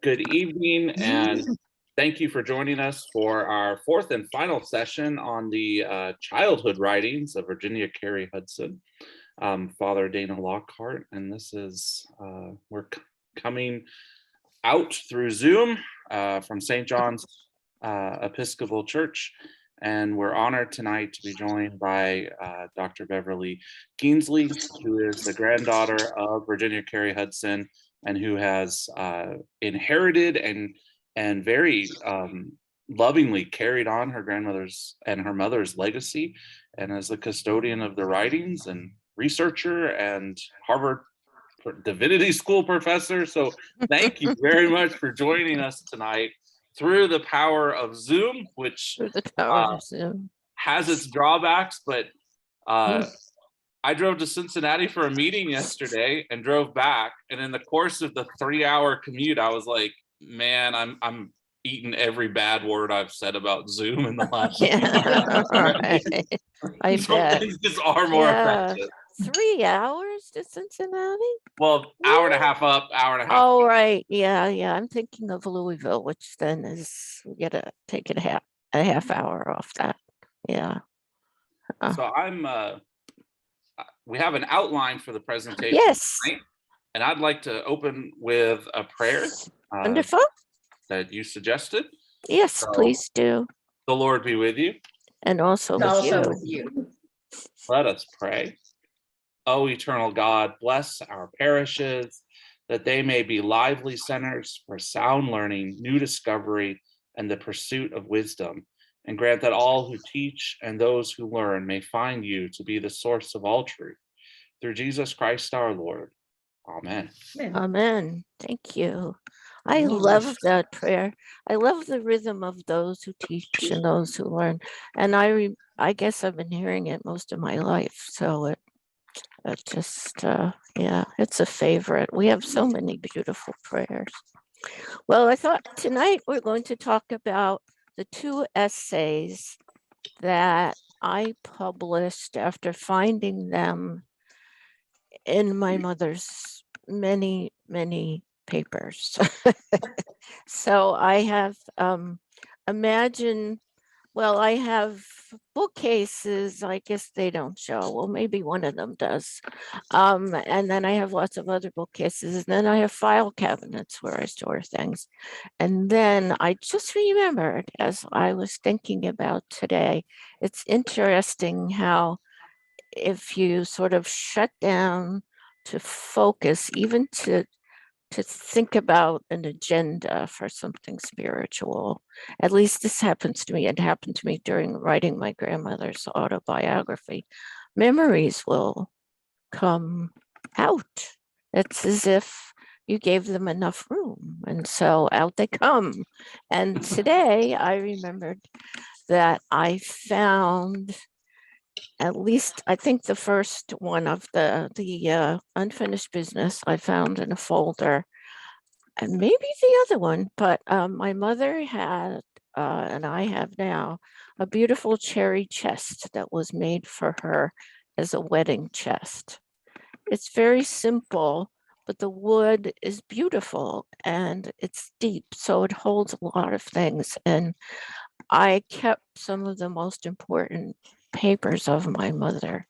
Good evening, and thank you for joining us for our fourth and final session on the childhood writings of Virginia Cary Hudson, Father Dana Lockhart, and this is, we're coming out through Zoom from St. John's Episcopal Church, and we're honored tonight to be joined by Dr. Beverly Kienzle, who is the granddaughter of Virginia Cary Hudson, and who has inherited and very lovingly carried on her grandmother's and her mother's legacy, and as the custodian of the writings and researcher and Harvard Divinity School professor. So thank you very much for joining us tonight through the power of Zoom, which has its drawbacks, but I drove to Cincinnati for a meeting yesterday and drove back. And in the course of the 3-hour commute, I was like, man, I'm eating every bad word I've said about Zoom in the last Right. I bet. Things just are more effective. 3 hours to Cincinnati? Well, hour and a half up, hour and a half. Oh, right. Yeah. I'm thinking of Louisville, which then is, we gotta take it a half hour off that. Yeah. So we have an outline for the presentation. Yes. Tonight, and I'd like to open with a prayer. Wonderful. That you suggested. Yes, So, please do. The Lord be with you. And also with you. Let us pray. O eternal God, bless our parishes, that they may be lively centers for sound learning, new discovery, and the pursuit of wisdom. And grant that all who teach and those who learn may find you to be the source of all truth. Through Jesus Christ our Lord. Amen. Amen. Thank you. I love that prayer. I love the rhythm of those who teach and those who learn. And I guess I've been hearing it most of my life. So it just, yeah, it's a favorite. We have so many beautiful prayers. Well, I thought tonight we're going to talk about the 2 essays that I published after finding them in my mother's many papers. So I have I have bookcases. I guess they don't show. Well, maybe one of them does. And then I have lots of other bookcases. And then I have file cabinets where I store things. And then I just remembered, as I was thinking about today, it's interesting how if you sort of shut down to focus, even to think about an agenda for something spiritual. At least this happens to me. It happened to me during writing my grandmother's autobiography. Memories will come out. It's as if you gave them enough room, and so out they come. And today I remembered that I found, at least I think the first one of the unfinished business I found in a folder, and maybe the other one, but my mother had, and I have now, a beautiful cherry chest that was made for her as a wedding chest. It's very simple, but the wood is beautiful and it's deep, so it holds a lot of things. And I kept some of the most important papers of my mother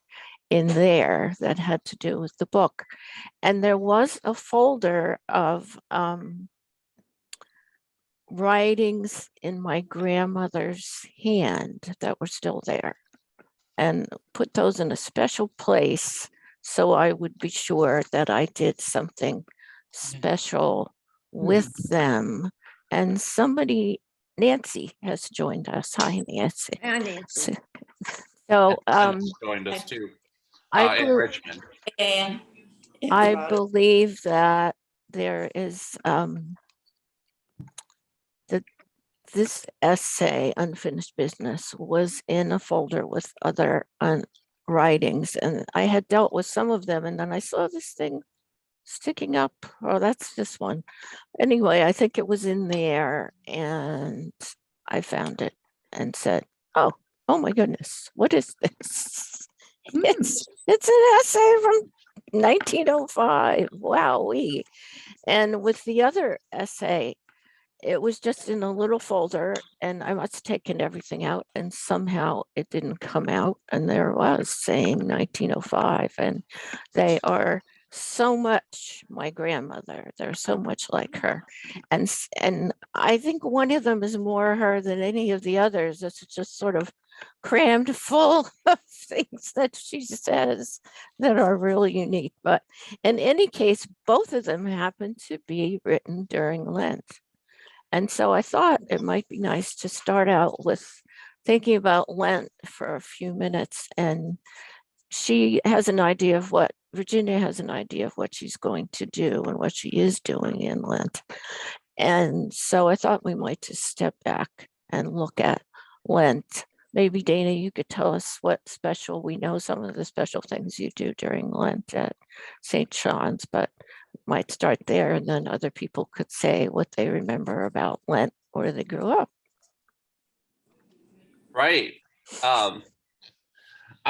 in there that had to do with the book. And there was a folder of writings in my grandmother's hand that were still there, and put those in a special place so I would be sure that I did something special with them. And somebody, Nancy, has joined us. Hi, Nancy. Hi, Nancy. So joined us too. in Richmond. I believe that there is this essay, Unfinished Business, was in a folder with other writings, and I had dealt with some of them, and then I saw this thing sticking up. Oh, that's this one. Anyway, I think it was in there, and I found it and said, oh my goodness, what is this? It's an essay from 1905. Wowee. And with the other essay, it was just in a little folder, and I must have taken everything out, and somehow it didn't come out, and there it was saying 1905, and they are so much my grandmother. They're so much like her, and I think one of them is more her than any of the others. It's just sort of crammed full of things that she says that are really unique. But in any case, both of them happen to be written during Lent. And so I thought it might be nice to start out with thinking about Lent for a few minutes. And she has an idea of what, Virginia has an idea of what she's going to do and what she is doing in Lent. And so I thought we might just step back and look at Lent. Maybe Dana, you could tell us what special, we know some of the special things you do during Lent at St. John's, but might start there, and then other people could say what they remember about Lent where they grew up. Right. I've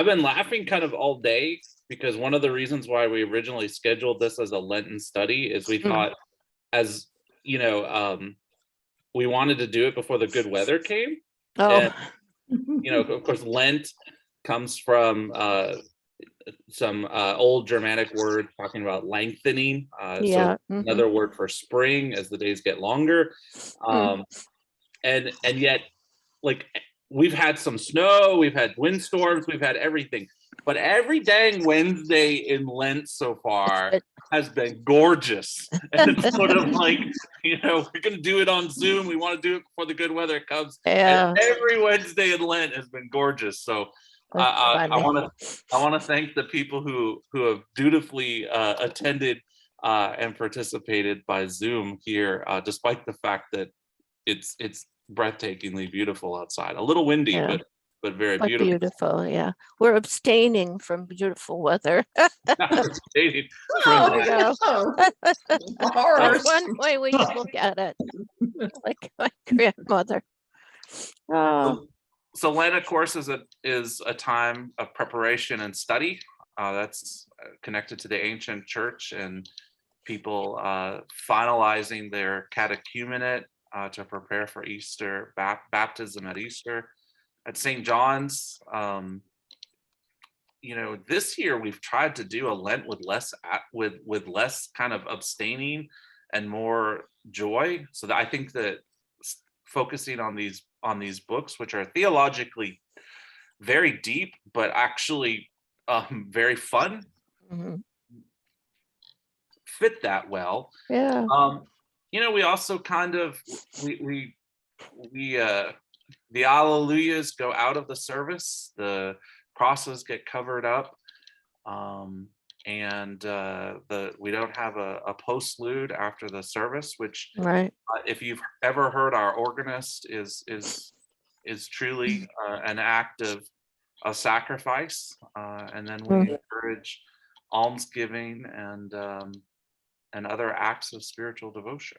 been laughing kind of all day because one of the reasons why we originally scheduled this as a Lenten study is we thought, as you know, we wanted to do it before the good weather came. Oh, And, you know, of course, Lent comes from some old Germanic word talking about lengthening. yeah. So another word for spring as the days get longer. And yet, like, we've had some snow, we've had windstorms, we've had everything. But every dang Wednesday in Lent so far has been gorgeous. And it's sort of like, you know, we're going to do it on Zoom. We want to do it before the good weather comes. Yeah. And every Wednesday in Lent has been gorgeous. So I want to thank the people who have dutifully attended and participated by Zoom here, despite the fact that it's breathtakingly beautiful outside. A little windy, Yeah. but very But beautiful. beautiful, yeah. We're abstaining from beautiful weather. Abstaining There from we that. go. That's one way we can look at it. Like my grandmother. Oh, So Lent, of course, is a time of preparation and study. That's connected to the ancient church and people finalizing their catechumenate to prepare for Easter, baptism at Easter. At St. John's, you know, this year we've tried to do a Lent with less kind of abstaining and more joy. So that I think that focusing on these books, which are theologically very deep, but actually very fun, fit that well. yeah. You know, we also kind of the alleluias go out of the service, the crosses get covered up, and we don't have a postlude after the service, which Right. If you've ever heard our organist is truly an act of a sacrifice, and then we encourage almsgiving and other acts of spiritual devotion.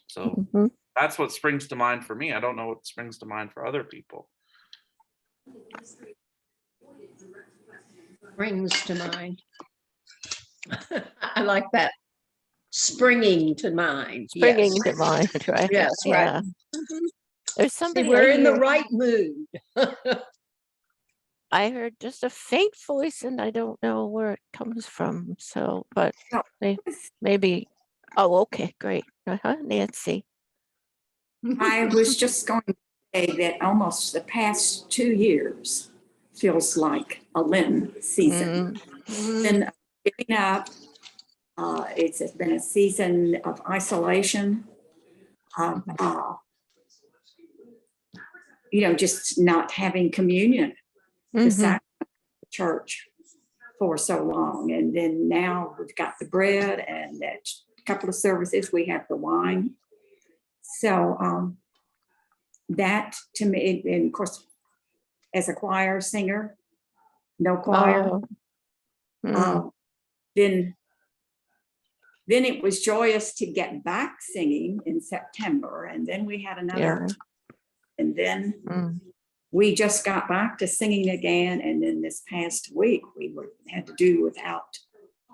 So that's what springs to mind for me. I don't know what springs to mind for other people. Brings to mind. I like that. Springing to mind. Springing Yes. to mind, right? Yes, Yeah. right. There's See, somebody we're I in the hear- right mood. I heard just a faint voice, and I don't know where it comes from. So, but maybe. Oh, okay, great. Nancy. I was just going to say that almost the past 2 years feels like a Lent season. Been giving up. It's been a season of isolation. You know, just not having communion, the sacrament of the church for so long. And then now we've got the bread, and at a couple of services we have the wine. So that to me, and of course, as a choir singer, no choir, then it was joyous to get back singing in September, and then we had another time, and then we just got back to singing again, and then this past week we had to do without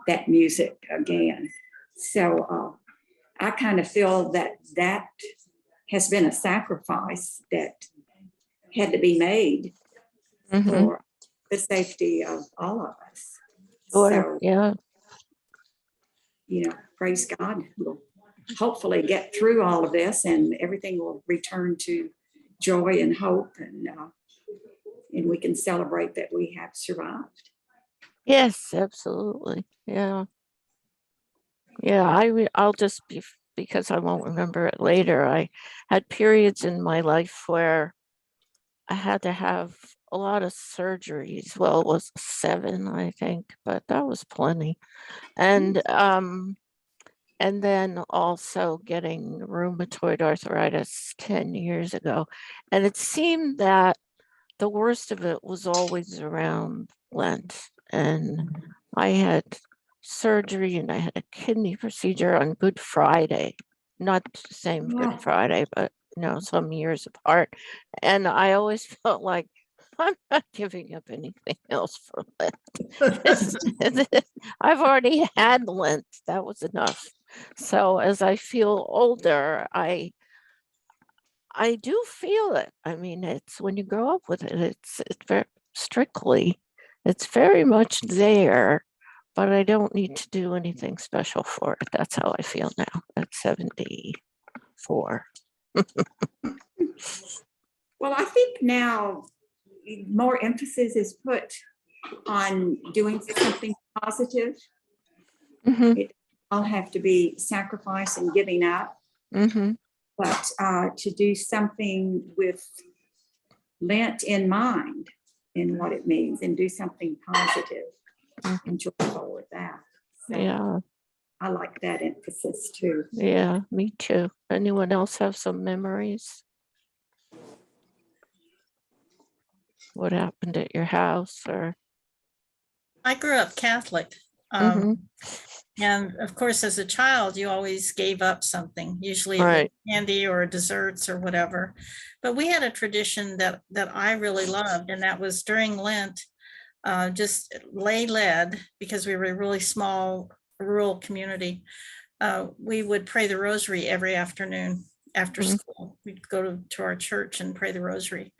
that music again. So I kind of feel that has been a sacrifice that had to be made Mhm. for the safety of all of us. Sure, So, yeah. praise God. We'll hopefully get through all of this and everything will return to joy and hope, and we can celebrate that we have survived. Yes, absolutely. Yeah. Yeah, I'll just be, because I won't remember it later. I had periods in my life where I had to have a lot of surgeries. Well, it was 7, I think, but that was plenty. And then also getting rheumatoid arthritis 10 years ago. And it seemed that the worst of it was always around Lent. And I had surgery and I had a kidney procedure on Good Friday, not the same Yeah. Good Friday, but some years apart. And I always felt like I'm not giving up anything else for Lent. I've already had Lent. That was enough. So as I feel older, I do feel it. I mean, it's when you grow up with it, it's very strictly, it's very much there, but I don't need to do anything special for it. That's how I feel now at 74. Well, I think now more emphasis is put on doing something positive. Mhm, It all have to be sacrifice and giving up, mhm, but to do something with Lent in mind and what it means, and do something positive mhm. and joyful with that. So Yeah, I like that emphasis too. yeah, me too. Anyone else have some memories? What happened at your house or? I grew up Catholic. Mhm, And of course, as a child, you always gave up something, usually it was Right. candy or desserts or whatever. But we had a tradition that I really loved, and that was during Lent, just lay lead, because we were a really small rural community. We would pray the rosary every afternoon after Mhm. school. We'd go to our church and pray the rosary.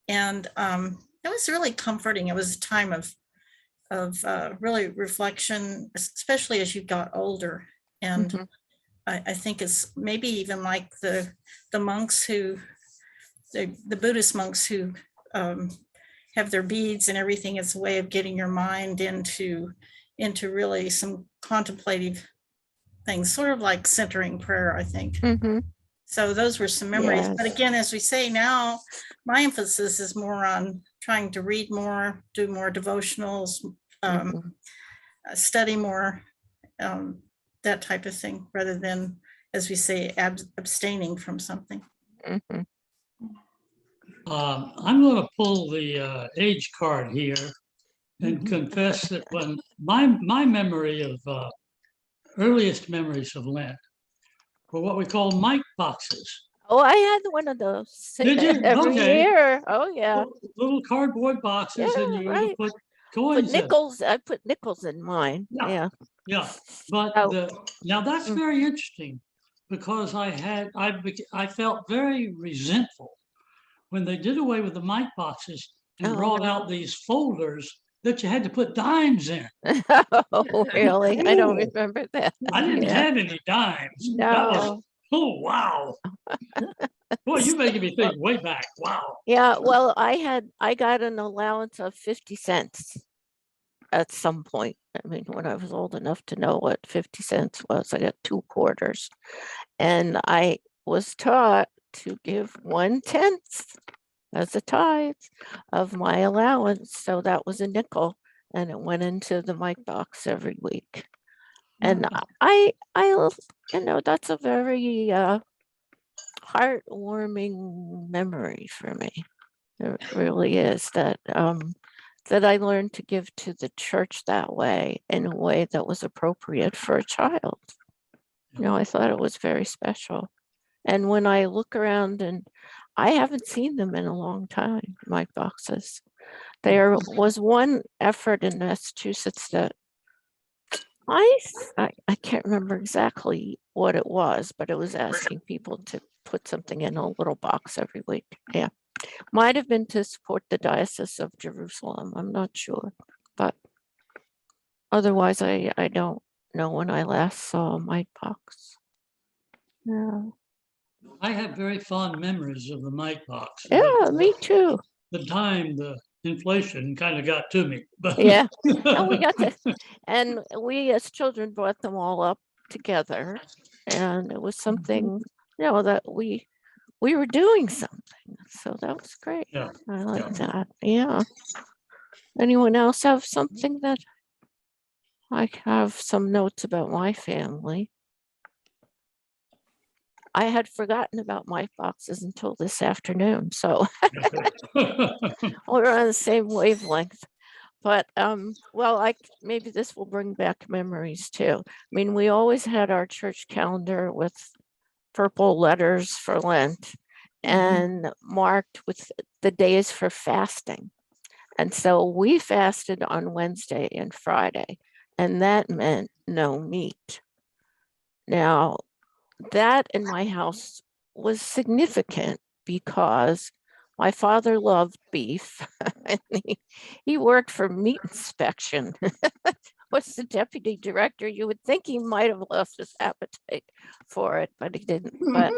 And it was really comforting. It was a time of really reflection, especially as you got older. And Mhm. I think it's maybe even like the monks who, the Buddhist monks who have their beads and everything. It's a way of getting your mind into really some contemplative things, sort of like centering prayer, I think. Mhm. So those were some memories. But Yes. again, as we say now, my emphasis is more on trying to read more, do more devotionals, Mhm. study more, that type of thing, rather than, as we say, abstaining from something. Mhm. I'm going to pull the age card here and confess that when my memory of earliest memories of Lent were what we call mite boxes. Oh, I had one of those Did you? every Okay. year. Oh yeah. Little cardboard boxes, Yeah, and you would right. put Put coins in. nickels. I put nickels in mine. Yeah. Yeah. Yeah, but Oh. now that's Mm. very interesting, because I felt very resentful when they did away with the mite boxes and brought Oh. out these folders that you had to put dimes in. Oh, really? I don't Ooh. remember that. I didn't Yeah. have any dimes. That was, No. oh, wow. Boy, you're making me think way back. Wow. Yeah. Well, I got an allowance of 50 cents at some point. I mean, when I was old enough to know what 50 cents was, I got 2 quarters. And I was taught to give 1/10 as a tithe of my allowance. So that was a nickel, and it went into the mic box every week. And I that's a very heartwarming memory for me. It really is that I learned to give to the church that way, in a way that was appropriate for a child. I thought it was very special. And when I look around, and I haven't seen them in a long time, my boxes. There was one effort in Massachusetts that I can't remember exactly what it was, but it was asking people to put something in a little box every week. Yeah. Might have been to support the Diocese of Jerusalem. I'm not sure. But otherwise, I don't know when I last saw my box. Yeah. I have very fond memories of the mite box. Yeah, me too. The inflation kind of got to me. But Yeah. And we got to, and we as children brought them all up together. And it was something, that we were doing something. So that was great. Yeah. I like that. Yeah. Anyone else have something that I have some notes about my family? I had forgotten about my boxes until this afternoon. So we're on the same wavelength. But well, maybe this will bring back memories too. I mean, we always had our church calendar with purple letters for Lent and marked with the days for fasting. And so we fasted on Wednesday and Friday, and that meant no meat. Now, that in my house was significant because my father loved beef and he worked for meat inspection. Was the deputy director. You would think he might have lost his appetite for it, but he didn't. But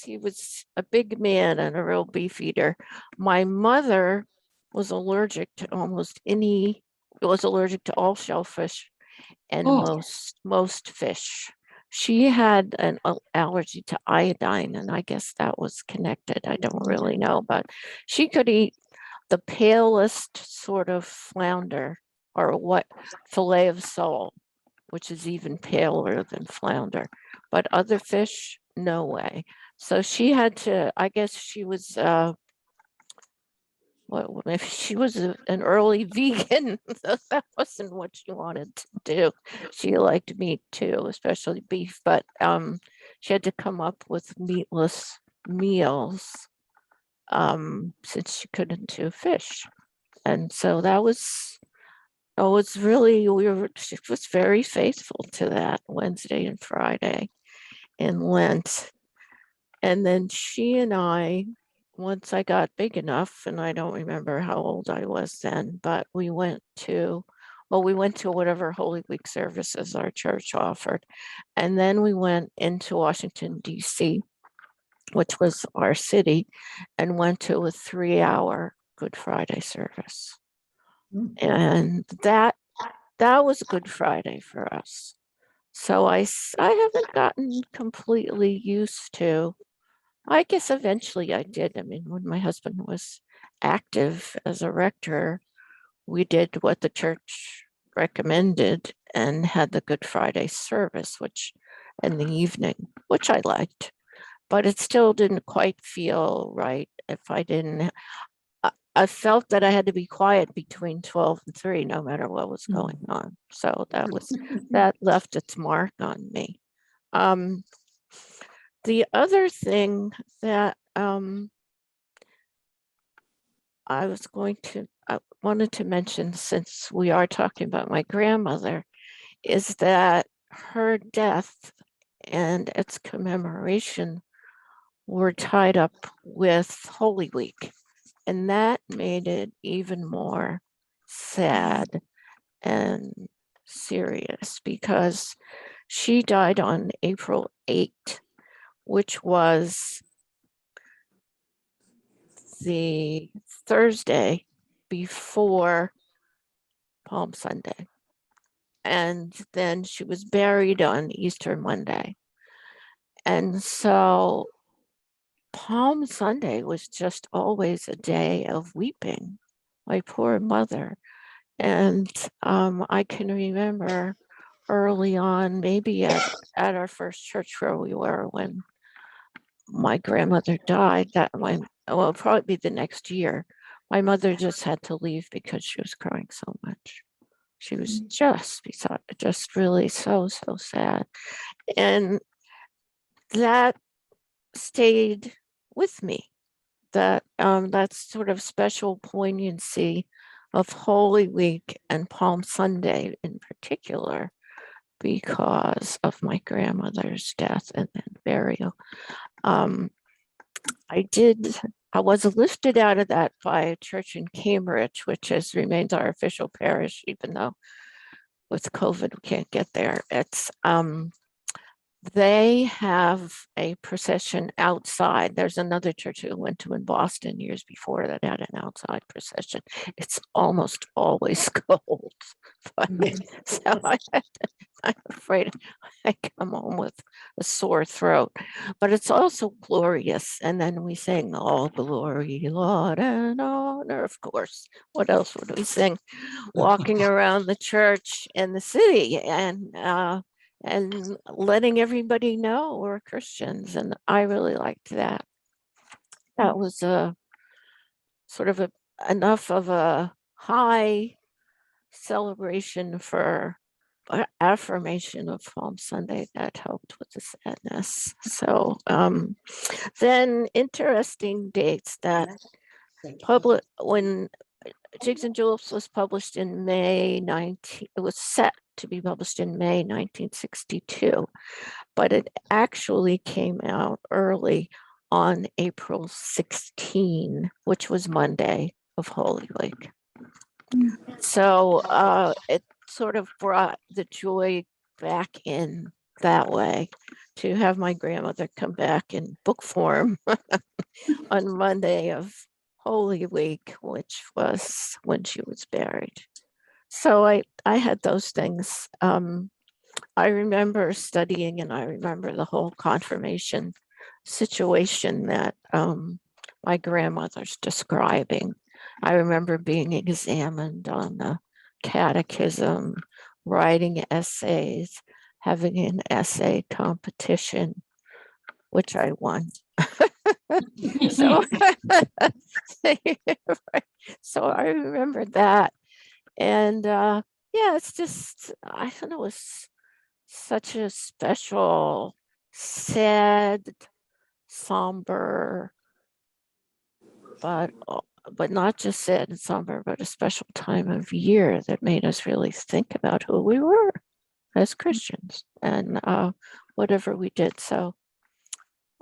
he was a big man and a real beef eater. My mother was allergic to all shellfish and Oh. most fish. She had an allergy to iodine, and I guess that was connected. I don't really know, but she could eat the palest sort of flounder or what fillet of sole, which is even paler than flounder, but other fish, no way. So she had to, I guess she was maybe she was an early vegan. So that wasn't what she wanted to do. She liked meat too, especially beef, but she had to come up with meatless meals since she couldn't do fish. And so that was really, she was very faithful to that Wednesday and Friday in Lent. And then she and I, once I got big enough, and I don't remember how old I was then, but we went to whatever Holy Week services our church offered. And then we went into Washington, D.C., which was our city, and went to a 3-hour Good Friday service. And that was a Good Friday for us. So I haven't gotten completely used to. I guess eventually I did. I mean, when my husband was active as a rector, we did what the church recommended and had the Good Friday service, which in the evening, which I liked, but it still didn't quite feel right if I didn't. I felt that I had to be quiet between 12 and 3, no matter what was going on. So that left its mark on me. The other thing that I wanted to mention, since we are talking about my grandmother, is that her death and its commemoration were tied up with Holy Week. And that made it even more sad and serious because she died on April 8th, which was the Thursday before Palm Sunday. And then she was buried on Easter Monday. And so Palm Sunday was just always a day of weeping, my poor mother. And I can remember early on, maybe at our first church where we were when my grandmother died, it'll probably be the next year. My mother just had to leave because she was crying so much. She was just really so sad. And that stayed with me, that sort of special poignancy of Holy Week and Palm Sunday in particular because of my grandmother's death and then burial. I was lifted out of that by a church in Cambridge, which remains our official parish, even though with COVID we can't get there. It's they have a procession outside. There's another church I went to in Boston years before that had an outside procession. It's almost always cold. So I'm afraid I come home with a sore throat, but it's also glorious. And then we sing all glory, Lord, and honor, of course. What else would we sing? Walking around the church in the city and letting everybody know we're Christians. And I really liked that. That was a sort of enough of a high celebration for affirmation of Palm Sunday that helped with the sadness. So then interesting dates that when Jigs and Juleps was published in May 19, it was set to be published in May 1962, but it actually came out early on April 16, which was Monday of Holy Week. So it sort of brought the joy back in that way to have my grandmother come back in book form on Monday of Holy Week, which was when she was buried. So I had those things. I remember studying and I remember the whole confirmation situation that my grandmother's describing. I remember being examined on the catechism, writing essays, having an essay competition, which I won. So, so I remember that. And yeah, it's just, I don't know, it's such a special, sad, somber, but not just sad and somber, but a special time of year that made us really think about who we were as Christians and whatever we did. So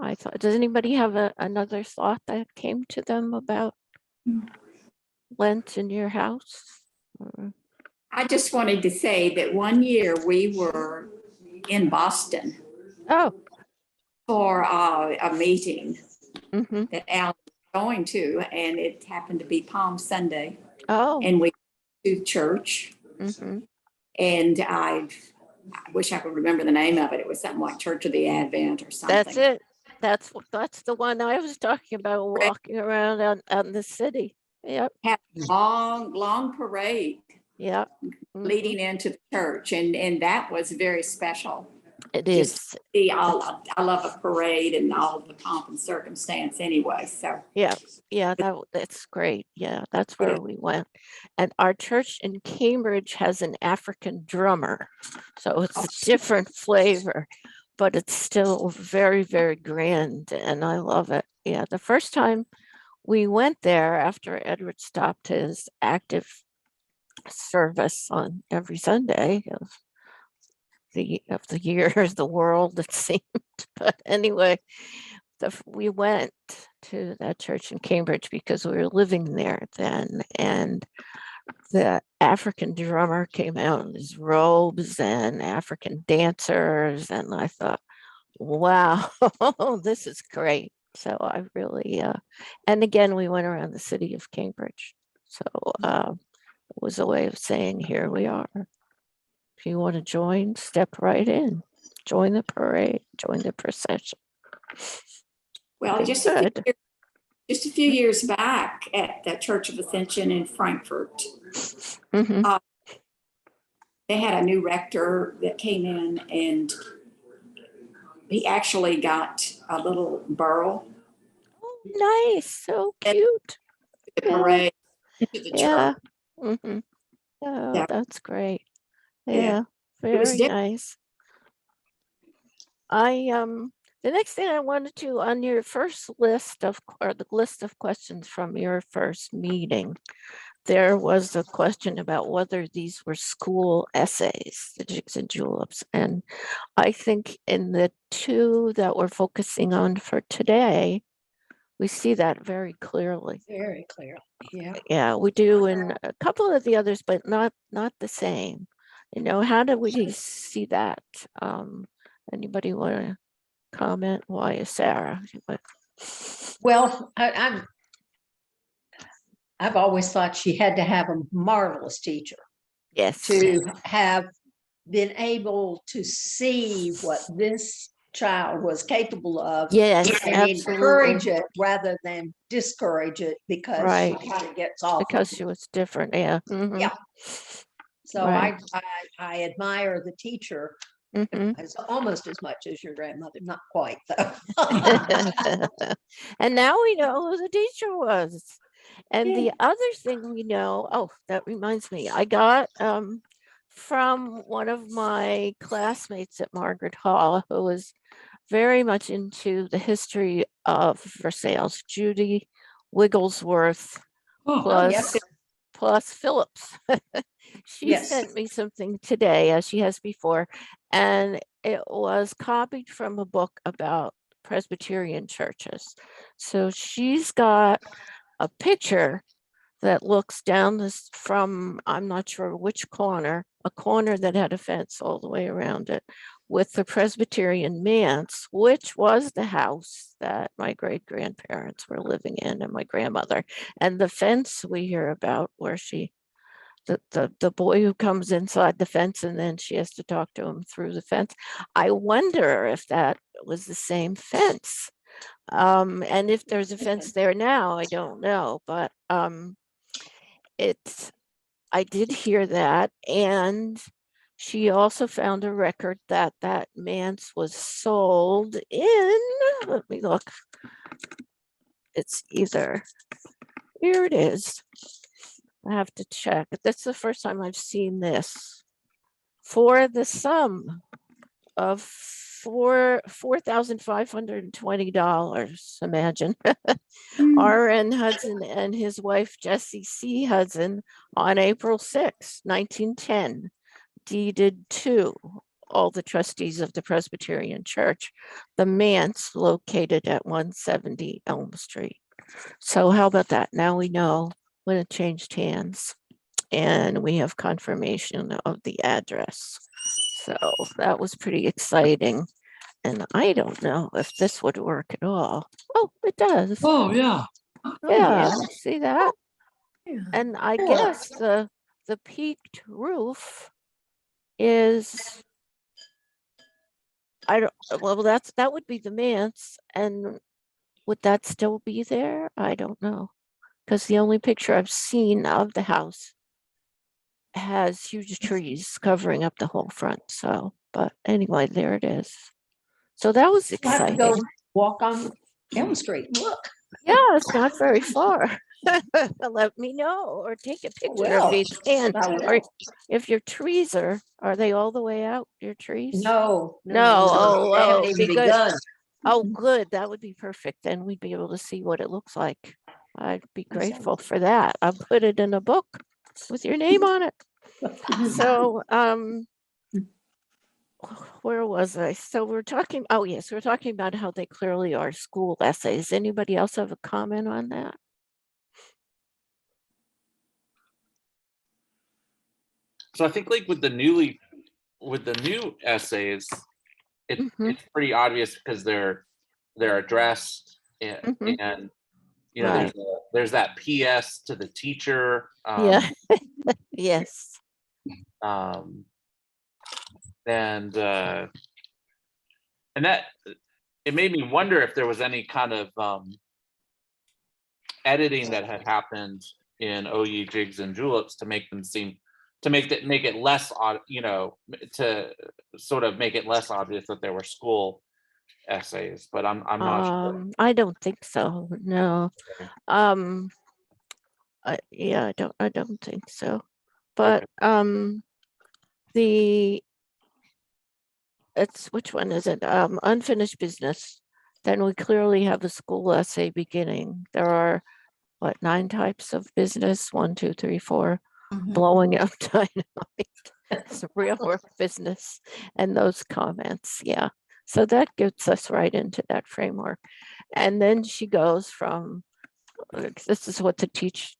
I thought, does anybody have another thought that came to them about Lent in your house? I just wanted to say that one year we were in Boston Oh, for a meeting mm-hmm. that Al was going to, and it happened to be Palm Sunday. Oh, And we went to church, mm-hmm. and I wish I could remember the name of it. It was something like Church of the Advent or something. That's it. That's the one I was talking about, walking around on the city. Yep. Had a long parade. Yep. Mm-hmm. Leading into the church, and that was very special. It is. I love a parade and all of the pomp and circumstance anyway. So yeah, that's great. Yeah, that's where we went. And our church in Cambridge has an African drummer, so it's a different flavor, but it's still very, very grand, and I love it. Yeah, the first time we went there after Edward stopped his active service on every Sunday of the year, the world, it seemed. But anyway, we went to that church in Cambridge because we were living there then, and the African drummer came out in his robes and African dancers, and I thought, wow, this is great. So I really, and again, we went around the city of Cambridge. So it was a way of saying, here we are. If you want to join, step right in. Join the parade, join the procession. Well, just a few years back at the Church of Ascension in Frankfurt, Mm-hmm. They had a new rector that came in, and he actually got a little burl. Oh, nice, so cute. The parade to the Yeah. church. Mm-hmm. Oh, Yeah. that's great. Yeah. Yeah, It was very different. nice. The next thing I wanted to, on your first list of, or the list of questions from your first meeting, there was a question about whether these were school essays, the Jigs and Juleps. And I think in the two that we're focusing on for today, we see that very clearly. Very clear. Yeah. Yeah, we do in a couple of the others, but not the same. You know, how do we see that? Anybody want to comment? Why is Sarah? Well, I've always thought she had to have a marvelous teacher Yes. to have been able to see what this child was capable of Yes, and absolutely. encourage it rather than discourage it because Right. she kind of gets off. Because she was different. Yeah. Mhm. Yeah. So Right. I admire the teacher Mhm. as almost as much as your grandmother, not quite though. And now we know who the teacher was. And the other thing we know, oh, that reminds me, I got from one of my classmates at Margaret Hall, who was very much into the history of Versailles, Judy Wigglesworth, Oh, plus yes. plus Phillips. She Yes. sent me something today, as she has before, and it was copied from a book about Presbyterian churches. So she's got a picture that looks down this from, I'm not sure which corner, a corner that had a fence all the way around it, with the Presbyterian manse, which was the house that my great grandparents were living in, and my grandmother. And the fence we hear about, where the boy who comes inside the fence and then she has to talk to him through the fence. I wonder if that was the same fence. And if there's a fence there now, I don't know, but it's, I did hear that. And she also found a record that that manse was sold in, let me look. It's either, here it is. I have to check. That's the first time I've seen this. For the sum of $4,520. Imagine. R.N. Hudson and his wife Jessie C. Hudson on April 6, 1910, deeded to all the trustees of the Presbyterian Church the manse located at 170 Elm Street. So how about that? Now we know when it changed hands and we have confirmation of the address. So that was pretty exciting. And I don't know if this would work at all. Oh, it does. oh, yeah. Yeah, see that? Yeah. And I guess the peaked roof is, I don't, well, that would be the manse. And would that still be there? I don't know. Because the only picture I've seen of the house has huge trees covering up the whole front. So, but anyway, there it is. So that was We'll have to go exciting. walk on Elm Street. Look. Yeah, it's not very far. Let me know or take a picture will. if you can. I Or will. if your trees are they all the way out, your trees? No. No, They haven't oh, even be good. begun. Oh, good. That would be perfect. Then we'd be able to see what it looks like. I'd be grateful for that. I'll put it in a book with your name on it. So, where was I? So we're talking, oh yes, we're talking about how they clearly are school essays. Anybody else have a comment on that? So I think like with the new essays, Mhm. it's pretty obvious because they're addressed and, Mhm. and you know Right. there's that PS to the teacher. Yeah. Yes. And that it made me wonder if there was any kind of editing that had happened in OU Jigs and Juleps to make them seem to make it less to sort of make it less obvious that there were school essays, but I'm not sure. I don't think so. No. Okay. Yeah, I don't think so. But it's, which one is it? Unfinished business. Then we clearly have a school essay beginning. There are 9 types of business, 1, 2, 3, 4, Mhm. blowing up dynamite. It's a real work business, and those comments. Yeah. So that gets us right into that framework. And then she goes from, this is what the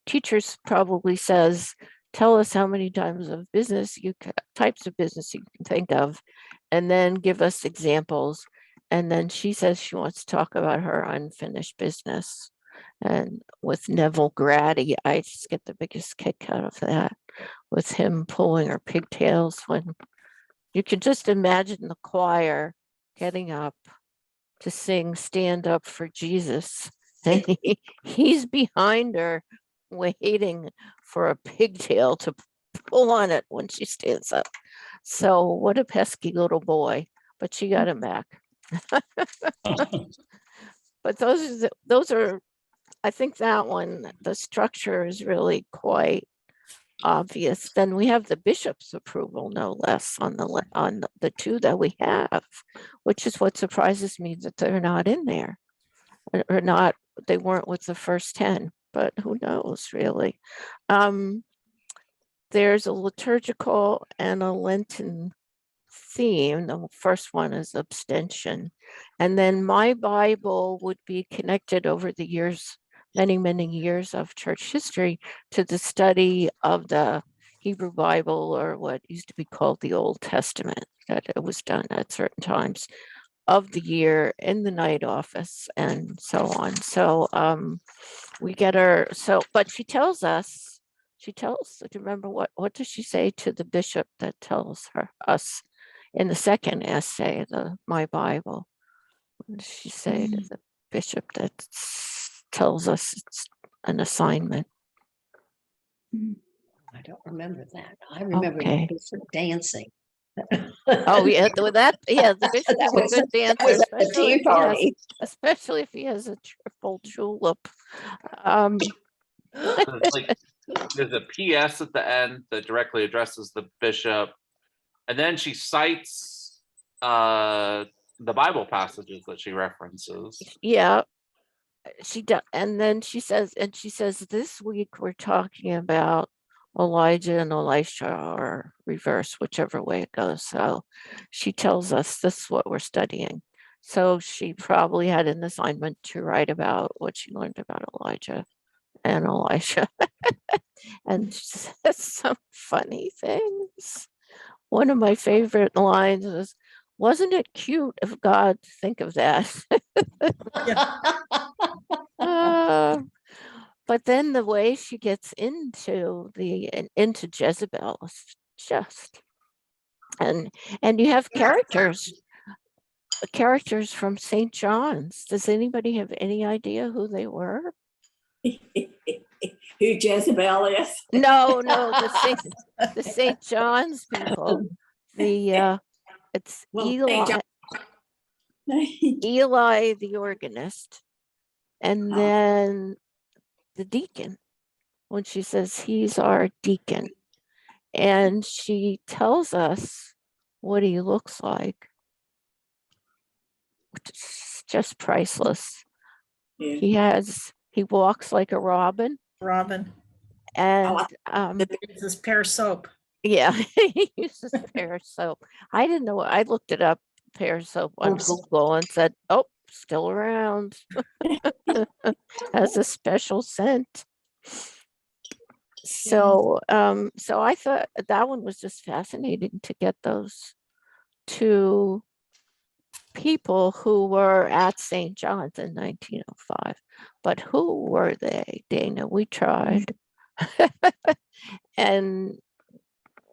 teachers probably says, tell us how many types of business you can think of, and then give us examples. And then she says she wants to talk about her unfinished business. And with Neville Grady, I just get the biggest kick out of that, with him pulling her pigtails, when you can just imagine the choir getting up to sing Stand Up for Jesus. And he's behind her waiting for a pigtail to pull on it when she stands up. So what a pesky little boy, but she got him back. But those are, I think that one, the structure is really quite obvious. Then we have the bishop's approval, no less, on the 2 that we have, which is what surprises me, that they're not in there, or not, they weren't with the first 10, but who knows, really. There's a liturgical and a Lenten theme. The first one is abstention. And then my Bible would be connected over the years, many years of church history, to the study of the Hebrew Bible, or what used to be called the Old Testament, that it was done at certain times of the year in the night office and so on. So we get her, but she tells, do you remember what does she say to the bishop that tells us in the second essay, my Bible? What does she say to the bishop that tells us it's an assignment? I don't remember that. I remember Okay. the bishop dancing. Oh yeah, the bishop is a good dancer, was at the tea party. especially if he has a triple julep. There's a PS at the end that directly addresses the bishop, and then she cites the Bible passages that she references. Yeah, she does. And then she says, this week we're talking about Elijah and Elisha, or reverse, whichever way it goes. So she tells us this is what we're studying. So she probably had an assignment to write about what she learned about Elijah and Elisha. And she says some funny things. One of my favorite lines was, wasn't it cute of God to think of that? But then the way she gets into Jezebel is just, and you have characters from St. John's. Does anybody have any idea who they were? Who Jezebel is? No, the St. John's people. It's Eli, Eli the organist, and then the deacon, when she says he's our deacon, and she tells us what he looks like. It's just priceless. Yeah. He walks like a robin. And This pear soap. yeah, he uses pear soap. I didn't know. I looked it up, pear soap, on Google, and said, oh, still around. Has a special scent. So I thought that one was just fascinating, to get those 2 people who were at St. John's in 1905. But who were they, Dana? We tried. And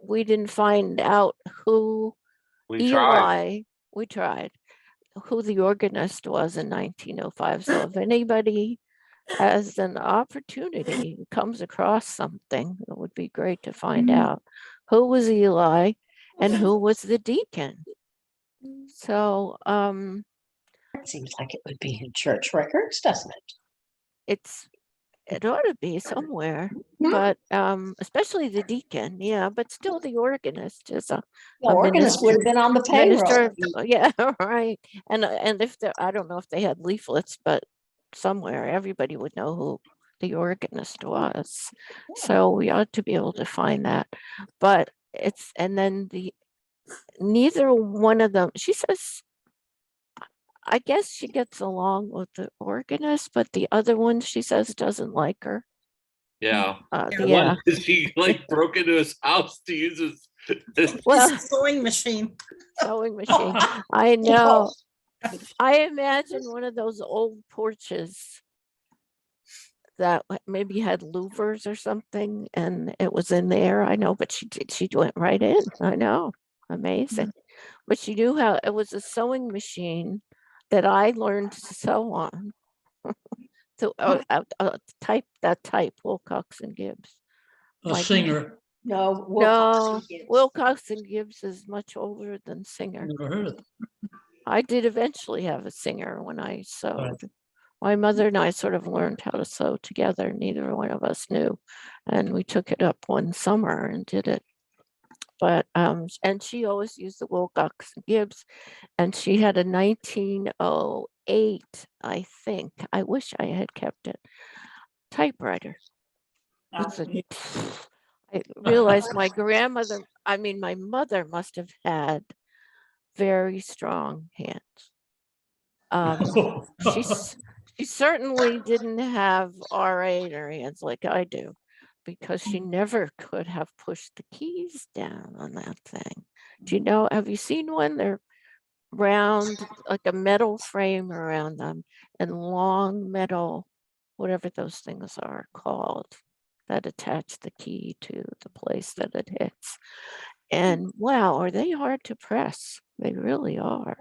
we didn't find out who we tried who the organist was in 1905. So if anybody has an opportunity, comes across something, it would be great to find out who was Eli and who was the deacon. So It seems like it would be in church records, doesn't it? It ought to be somewhere, but especially the deacon, yeah, but still the organist is the organist would have been on the payroll. Yeah, right. And if I don't know if they had leaflets, but somewhere everybody would know who the organist was. So we ought to be able to find that. But it's, and then neither one of them, she says, I guess she gets along with the organist, but the other one, she says, doesn't like her. Yeah. The Yeah. one that she like broke into his house to use his Well, His sewing machine. sewing machine. I know. I imagine one of those old porches that maybe had louvers or something, and it was in there. I know, but she went right in. I know. Amazing. But she knew how, it was a sewing machine that I learned to sew on. So type Wilcox and Gibbs. A My- singer. No. No, Wilcox and Gibbs is much older than Singer. Never heard of it. I did eventually have a Singer when I sewed. My mother and I sort of learned how to sew together. Neither one of us knew. And we took it up one summer and did it. But, and she always used the Wilcox and Gibbs, and she had a 1908, I think. I wish I had kept it. Typewriter. It's I realized my mother must have had very strong hands. She certainly didn't have R8 or hands like I do, because she never could have pushed the keys down on that thing. Do you know, have you seen one? They're round, like a metal frame around them, and long metal, whatever those things are called, that attach the key to the place that it hits. And wow, are they hard to press? They really are.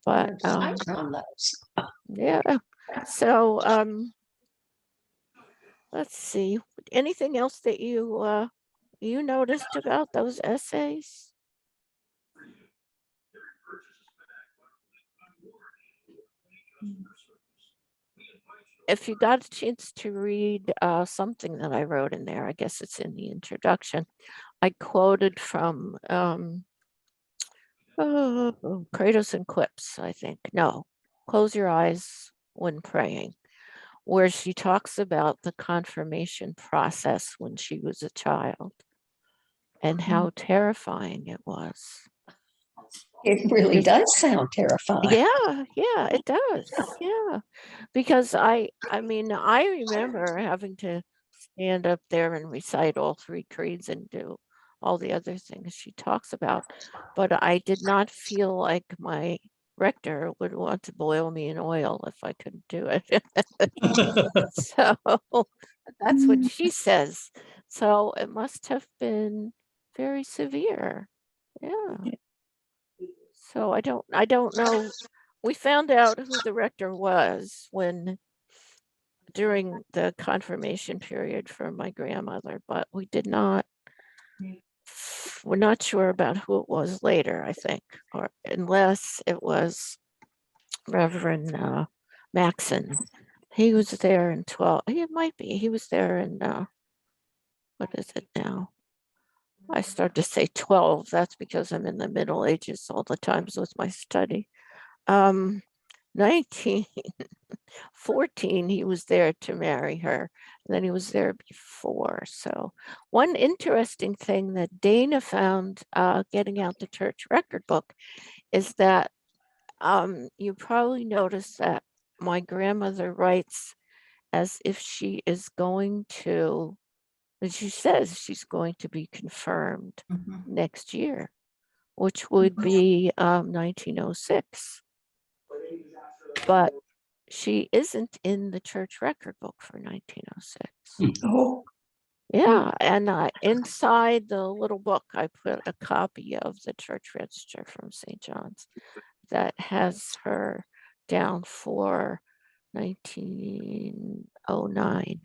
But Sites on those. yeah. So let's see. Anything else that you noticed about those essays? If you got a chance to read something that I wrote in there, I guess it's in the introduction. I quoted from Kratos and Quips, I think. No, Close Your Eyes When Praying, where she talks about the confirmation process when she was a child and how terrifying it was. It really does sound terrifying. Yeah, it does. Yeah, because I mean, I remember having to stand up there and recite all 3 creeds and do all the other things she talks about, but I did not feel like my rector would want to boil me in oil if I couldn't do it. So that's what she says. So it must have been very severe. Yeah. So I don't know. We found out who the rector was during the confirmation period for my grandmother, but we're not sure about who it was later, I think, or unless it was Reverend Maxon. He was there in 12. It might be. He was there in what is it now? I start to say 12. That's because I'm in the Middle Ages all the time with my study. 1914, he was there to marry her. And then he was there before. So one interesting thing that Dana found getting out the church record book is that you probably noticed that my grandmother writes as if she is going to, and she says she's going to be confirmed next year, which would be 1906. But she isn't in the church record book for 1906. Oh, Yeah, and inside the little book, I put a copy of the church register from St. John's that has her down for 1909.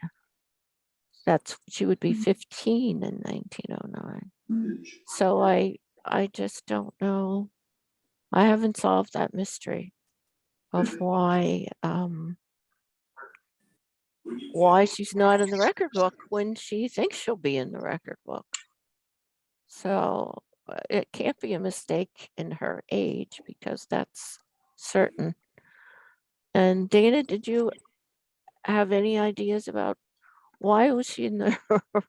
She would be 15 in 1909. So I just don't know. I haven't solved that mystery of why she's not in the record book when she thinks she'll be in the record book. So it can't be a mistake in her age, because that's certain. And Dana, did you have any ideas about why was she in the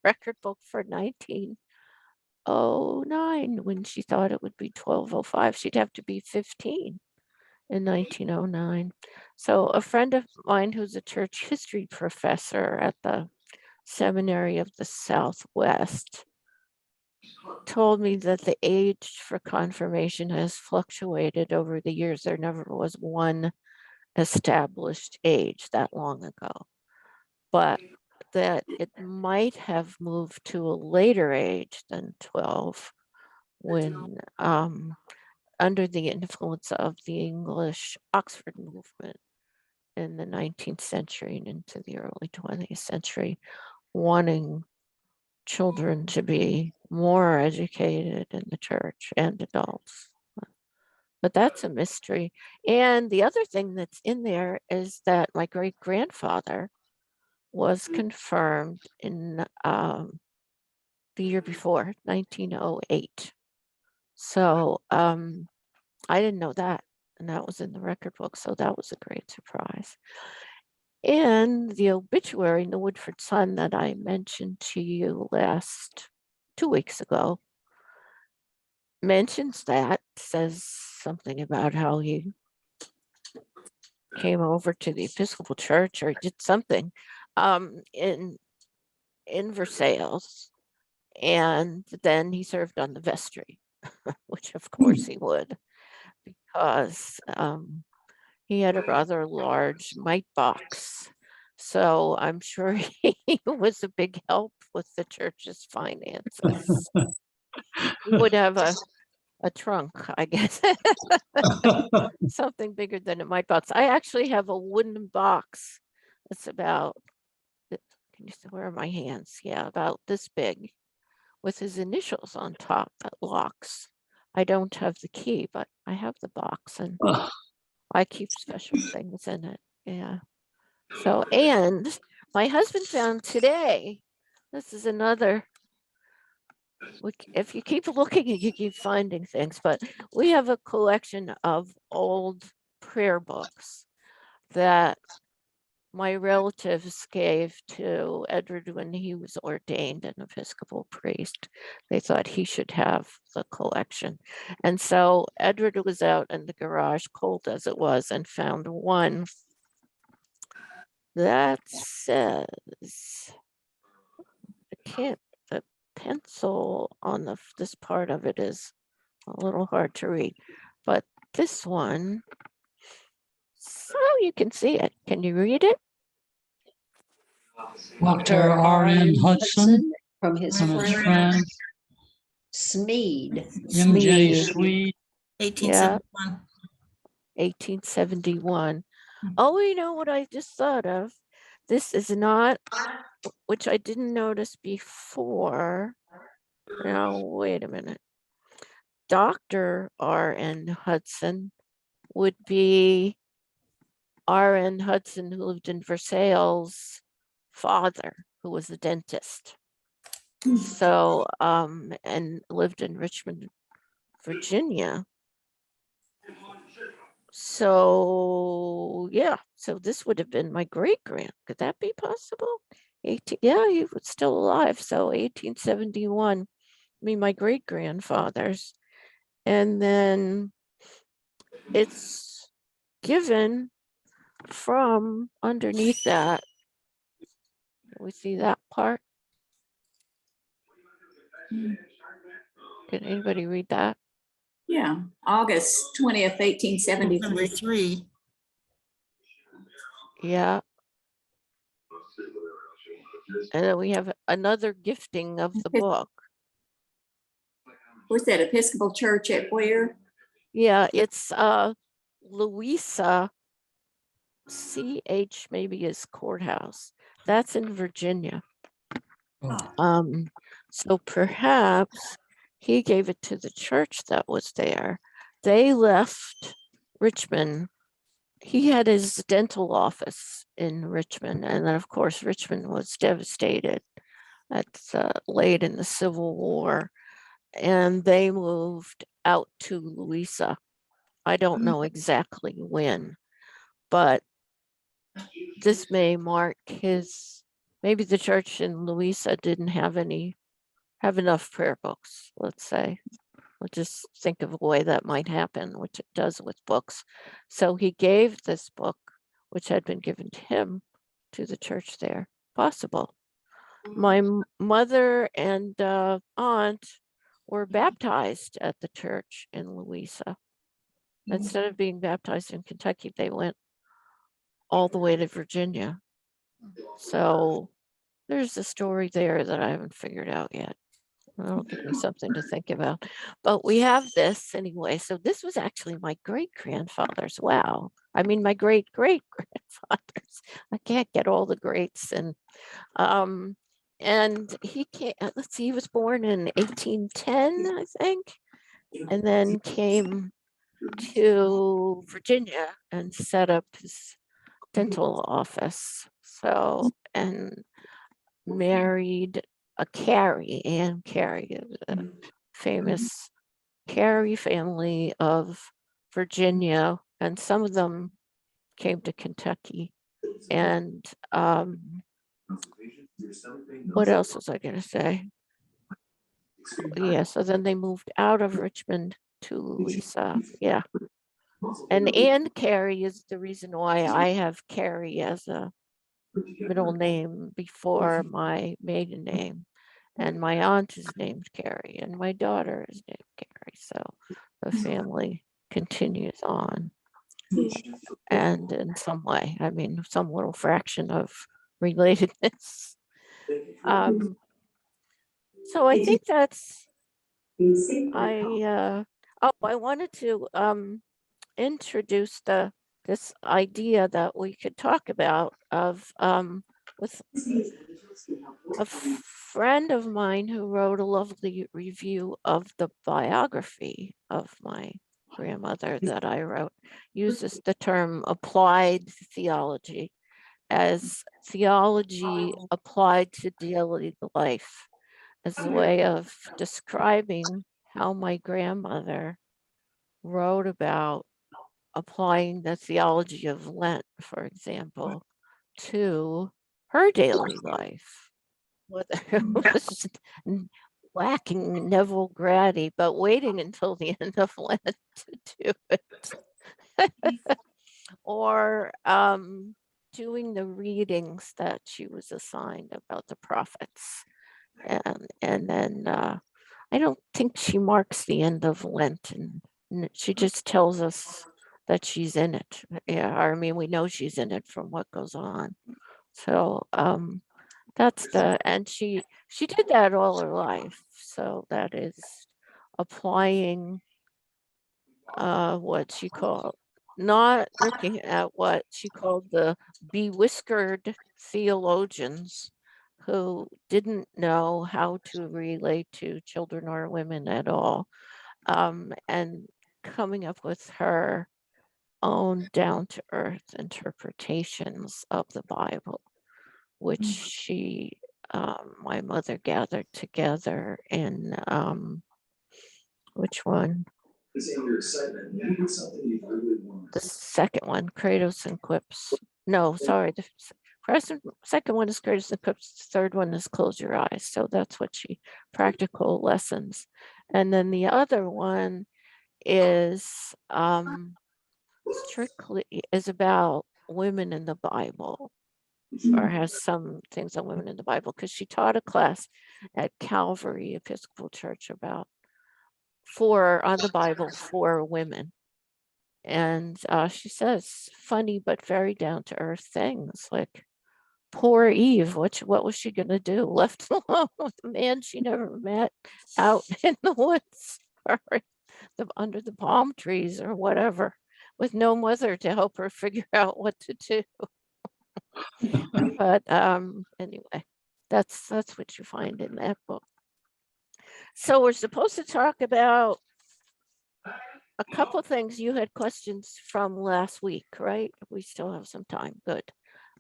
record book for 1909 when she thought it would be 1205? She'd have to be 15 in 1909. So a friend of mine who's a church history professor at the Seminary of the Southwest told me that the age for confirmation has fluctuated over the years. There never was one established age that long ago, but that it might have moved to a later age than 12 when under the influence of the English Oxford movement in the 19th century and into the early 20th century, wanting children to be more educated in the church and adults. But that's a mystery. And the other thing that's in there is that my great grandfather was confirmed in the year before, 1908. So I didn't know that. And that was in the record book. So that was a great surprise. And the obituary in the Woodford Sun that I mentioned to you 2 weeks ago mentions that, says something about how he came over to the Episcopal Church or did something in Versailles, and then he served on the vestry, which of course he would, because he had a rather large mite box. So I'm sure he was a big help with the church's finances. He would have a trunk, I guess, something bigger than a mite box. I actually have a wooden box. It's about, can you see, where are my hands? Yeah, about this big, with his initials on top that locks. I don't have the key, but I have the box and I keep special things in it. Yeah. So, and my husband found today, this is another, if you keep looking, you keep finding things, but we have a collection of old prayer books that my relatives gave to Edward when he was ordained an Episcopal priest. They thought he should have the collection. And so Edward was out in the garage, cold as it was, and found one that says, the pencil on this part of it is a little hard to read, but this one, so you can see it. Can you read it? Dr. R.N. Hudson from his from his friend friend Smead. M.J. Smead. Sweet. 1871. 1871. Oh, you know what I just thought of? This is not, which I didn't notice before. Now, wait a minute. Dr. R.N. Hudson would be R.N. Hudson, who lived in Versailles' father, who was a dentist. So, and lived in Richmond, Virginia. So, yeah, so this would have been my great-grand. Could that be possible? Yeah, he was still alive. So 1871, I mean, my great-grandfather's. And then it's given from underneath that. Can we see that part? Can anybody read that? Yeah, August 20th, 1873. Number 3. Yeah. And then we have another gifting of the book. Where's that Episcopal Church at where? Yeah, it's Louisa CH maybe is courthouse. That's in Virginia. So perhaps he gave it to the church that was there. They left Richmond. He had his dental office in Richmond, and then of course Richmond was devastated. That's late in the Civil War, and they moved out to Louisa. I don't know exactly when, but this may mark his maybe the church in Louisa didn't have enough prayer books, let's say. Let's just think of a way that might happen, which it does with books. So he gave this book, which had been given to him, to the church there. Possible. My mother and aunt were baptized at the church in Louisa. Instead of being baptized in Kentucky, they went all the way to Virginia. So there's a story there that I haven't figured out yet. That'll give me something to think about. But we have this anyway. So this was actually my great-grandfather's. Wow. I mean, my great-great-grandfather's. I can't get all the greats. And he came, let's see, he was born in 1810, I think, and then came to Virginia and set up his dental office. So, and married a Carey, Anne Carey, a famous Carey family of Virginia, and some of them came to Kentucky. And what else was I going to say? Yeah, so then they moved out of Richmond to Louisa. Yeah. And Anne Carey is the reason why I have Carey as a middle name before my maiden name. And my aunt is named Carey, and my daughter is named Carey. So the family continues on. And in some way, I mean, some little fraction of relatedness. So I think that's, I wanted to introduce this idea that we could talk about of with a friend of mine who wrote a lovely review of the biography of my grandmother that I wrote, uses the term applied theology as theology applied to daily life, as a way of describing how my grandmother wrote about applying the theology of Lent, for example, to her daily life. Whether it was whacking Neville Grady, but waiting until the end of Lent to do it. Or doing the readings that she was assigned about the prophets. And then I don't think she marks the end of Lent, and she just tells us that she's in it. Yeah, I mean, we know she's in it from what goes on. So that's and she did that all her life. So that is applying what she called, not looking at what she called the bewhiskered theologians who didn't know how to relate to children or women at all, and coming up with her own down-to-earth interpretations of the Bible, which she, my mother gathered together in, which one? The second one, Kratos and Quips. No, sorry, the second one is Kratos and Quips, the third one is Close Your Eyes. So that's what she, practical lessons. And then the other one is strictly is about women in the Bible, or has some things on women in the Bible, because she taught a class at Calvary Episcopal Church about on the Bible for women. And she says funny but very down-to-earth things like, poor Eve, what was she gonna do? Left alone with a man she never met out in the woods or under the palm trees or whatever, with no mother to help her figure out what to do. But anyway, that's what you find in that book. So we're supposed to talk about a couple of things. You had questions from last week, right? We still have some time. Good.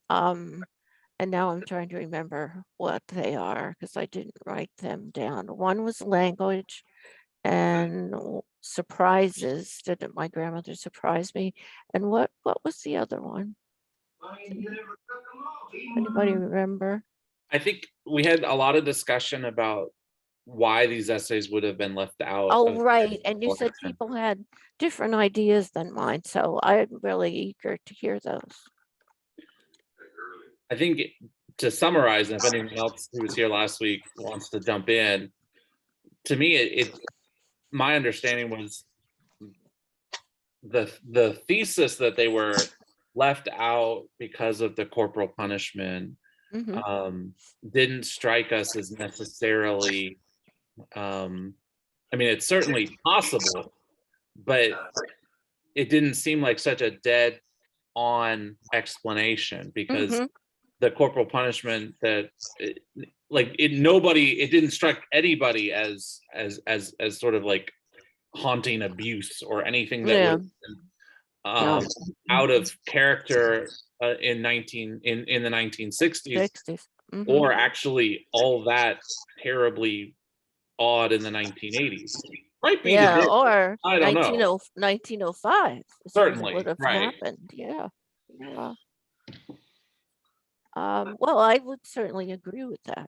And now I'm trying to remember what they are because I didn't write them down. One was language and surprises. Did my grandmother surprise me? And what was the other one? Anybody remember? I think we had a lot of discussion about why these essays would have been left out. Oh, of right. And you said collection. people had different ideas than mine. So I'm really eager to hear those. I think to summarize, and if anyone else who was here last week wants to jump in, to me, my understanding was the thesis that they were left out because of the corporal punishment didn't strike us as necessarily. I mean, it's certainly possible, but it didn't seem like such a dead on explanation, because the corporal punishment that it didn't strike anybody as sort of like haunting abuse or anything that was out of character in the 1960s, 60s. or actually all that terribly odd in the 1980s. Might be the difference. Or I don't know. 1905 is when it Certainly, would have right. happened. Yeah. Well, I would certainly agree with that.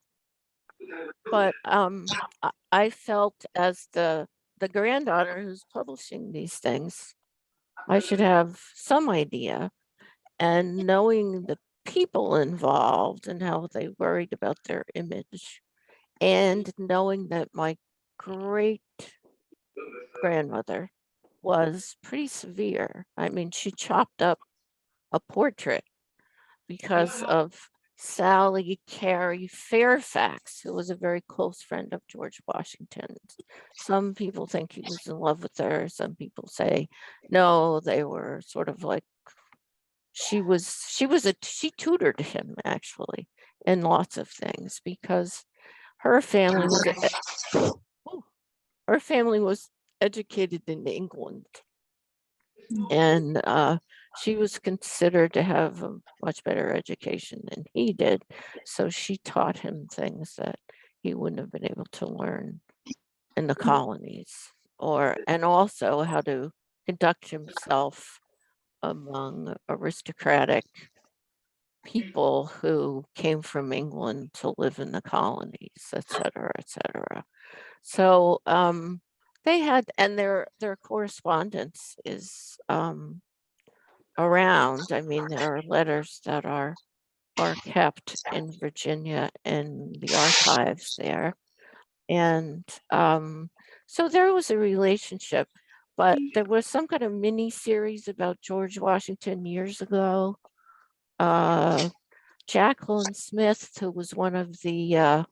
But I felt, as the granddaughter who's publishing these things, I should have some idea, and knowing the people involved and how they worried about their image, and knowing that my great grandmother was pretty severe. I mean, she chopped up a portrait because of Sally Cary Fairfax, who was a very close friend of George Washington's. Some people think he was in love with her. Some people say no, they were sort of like, she tutored him actually in lots of things, because her family was educated in England, and she was considered to have a much better education than he did. So she taught him things that he wouldn't have been able to learn in the colonies, and also how to conduct himself among aristocratic people who came from England to live in the colonies, et cetera, et cetera. So they had, and their correspondence is around. I mean, there are letters that are kept in Virginia in the archives there. And so there was a relationship, but there was some kind of mini series about George Washington years ago. Jacqueline Smith, who was one of the, oh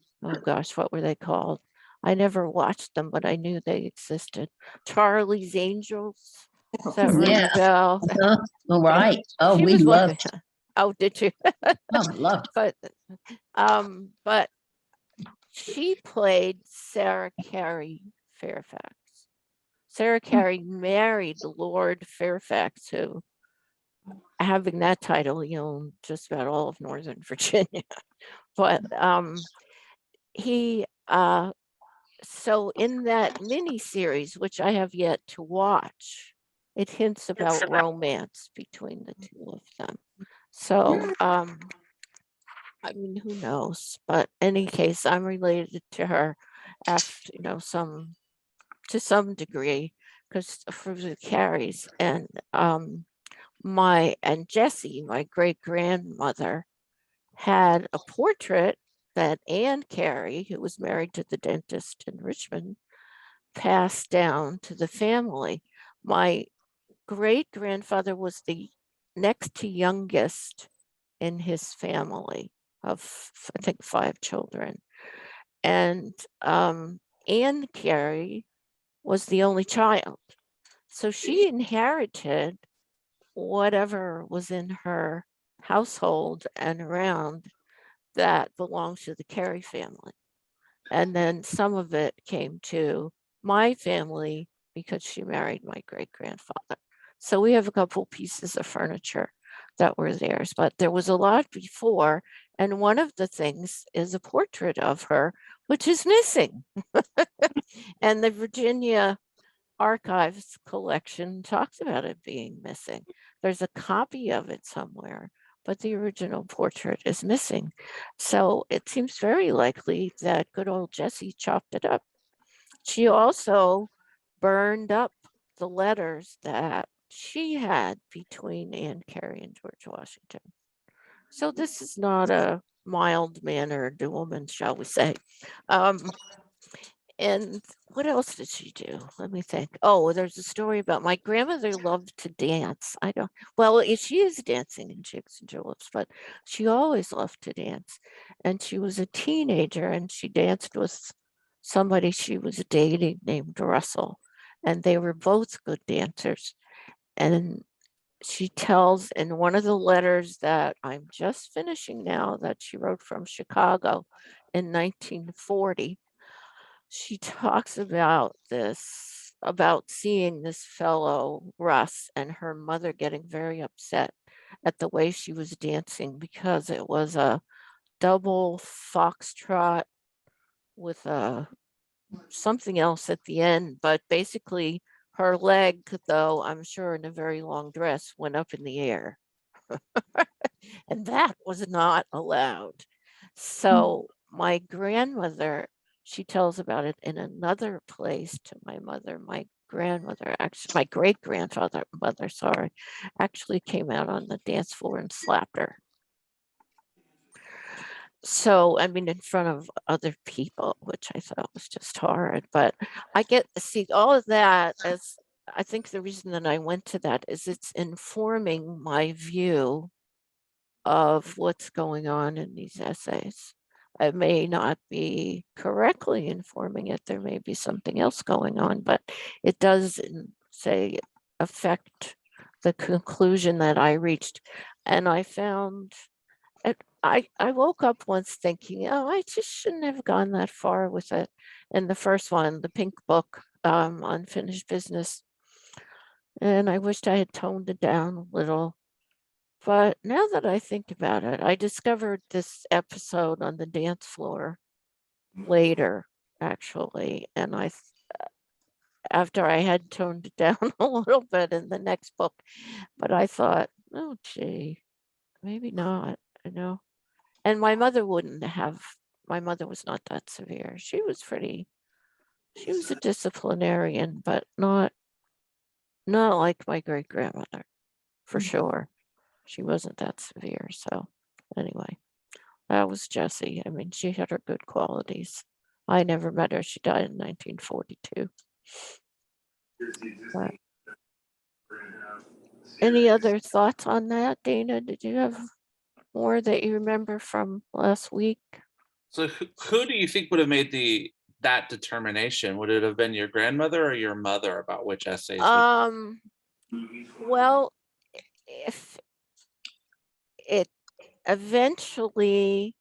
gosh, what were they called? I never watched them, but I knew they existed. Charlie's Angels. Does that ring a bell? All right. Oh, She we was one. loved. Oh, did you? Oh, loved. But she played Sarah Cary Fairfax. Sarah Cary married Lord Fairfax, who, having that title, he owned just about all of Northern Virginia. But he so in that mini series, which I have yet to watch, it hints about romance between the two of them. So I mean, who knows? But in any case, I'm related to her after, to some degree, because for the Careys, and Jessie, my great grandmother, had a portrait that Anne Carey, who was married to the dentist in Richmond, passed down to the family. My great grandfather was the next to youngest in his family of, I think, 5 children. And Anne Carey was the only child. So she inherited whatever was in her household and around that belonged to the Carey family. And then some of it came to my family because she married my great grandfather. So we have a couple pieces of furniture that were theirs, but there was a lot before. And one of the things is a portrait of her, which is missing. And the Virginia Archives collection talks about it being missing. There's a copy of it somewhere, but the original portrait is missing. So it seems very likely that good old Jessie chopped it up. She also burned up the letters that she had between Anne Carey and George Washington. So this is not a mild-mannered woman, shall we say. And what else did she do? Let me think. Oh, there's a story about my grandmother loved to dance. She is dancing in Jigs and Juleps, but she always loved to dance. And she was a teenager and she danced with somebody she was dating named Russell. And they were both good dancers. And she tells in one of the letters that I'm just finishing now that she wrote from Chicago in 1940, she talks about seeing this fellow Russ and her mother getting very upset at the way she was dancing because it was a double foxtrot with something else at the end, but basically her leg, though I'm sure in a very long dress, went up in the air. And that was not allowed. So my grandmother, she tells about it in another place to my mother. My grandmother, actually, my great grandfather, actually came out on the dance floor and slapped her. So, I mean, in front of other people, which I thought was just horrid. But I get to see all of that as, I think the reason that I went to that is it's informing my view of what's going on in these essays. I may not be correctly informing it. There may be something else going on, but it does say affect the conclusion that I reached. And I found, I woke up once thinking, oh, I just shouldn't have gone that far with it. In the first one, the pink book, Unfinished Business. And I wished I had toned it down a little. But now that I think about it, I discovered this episode on the dance floor later, actually. And after I had toned it down a little bit in the next book, but I thought, oh, gee, maybe not, And my mother my mother was not that severe. She was a disciplinarian, but not like my great grandmother, for sure. She wasn't that severe. So anyway, that was Jessie. I mean, she had her good qualities. I never met her. She died in 1942. But any other thoughts on that, Dana? Did you have more that you remember from last week? So who do you think would have made that determination? Would it have been your grandmother or your mother about which essays? Well, if it eventually,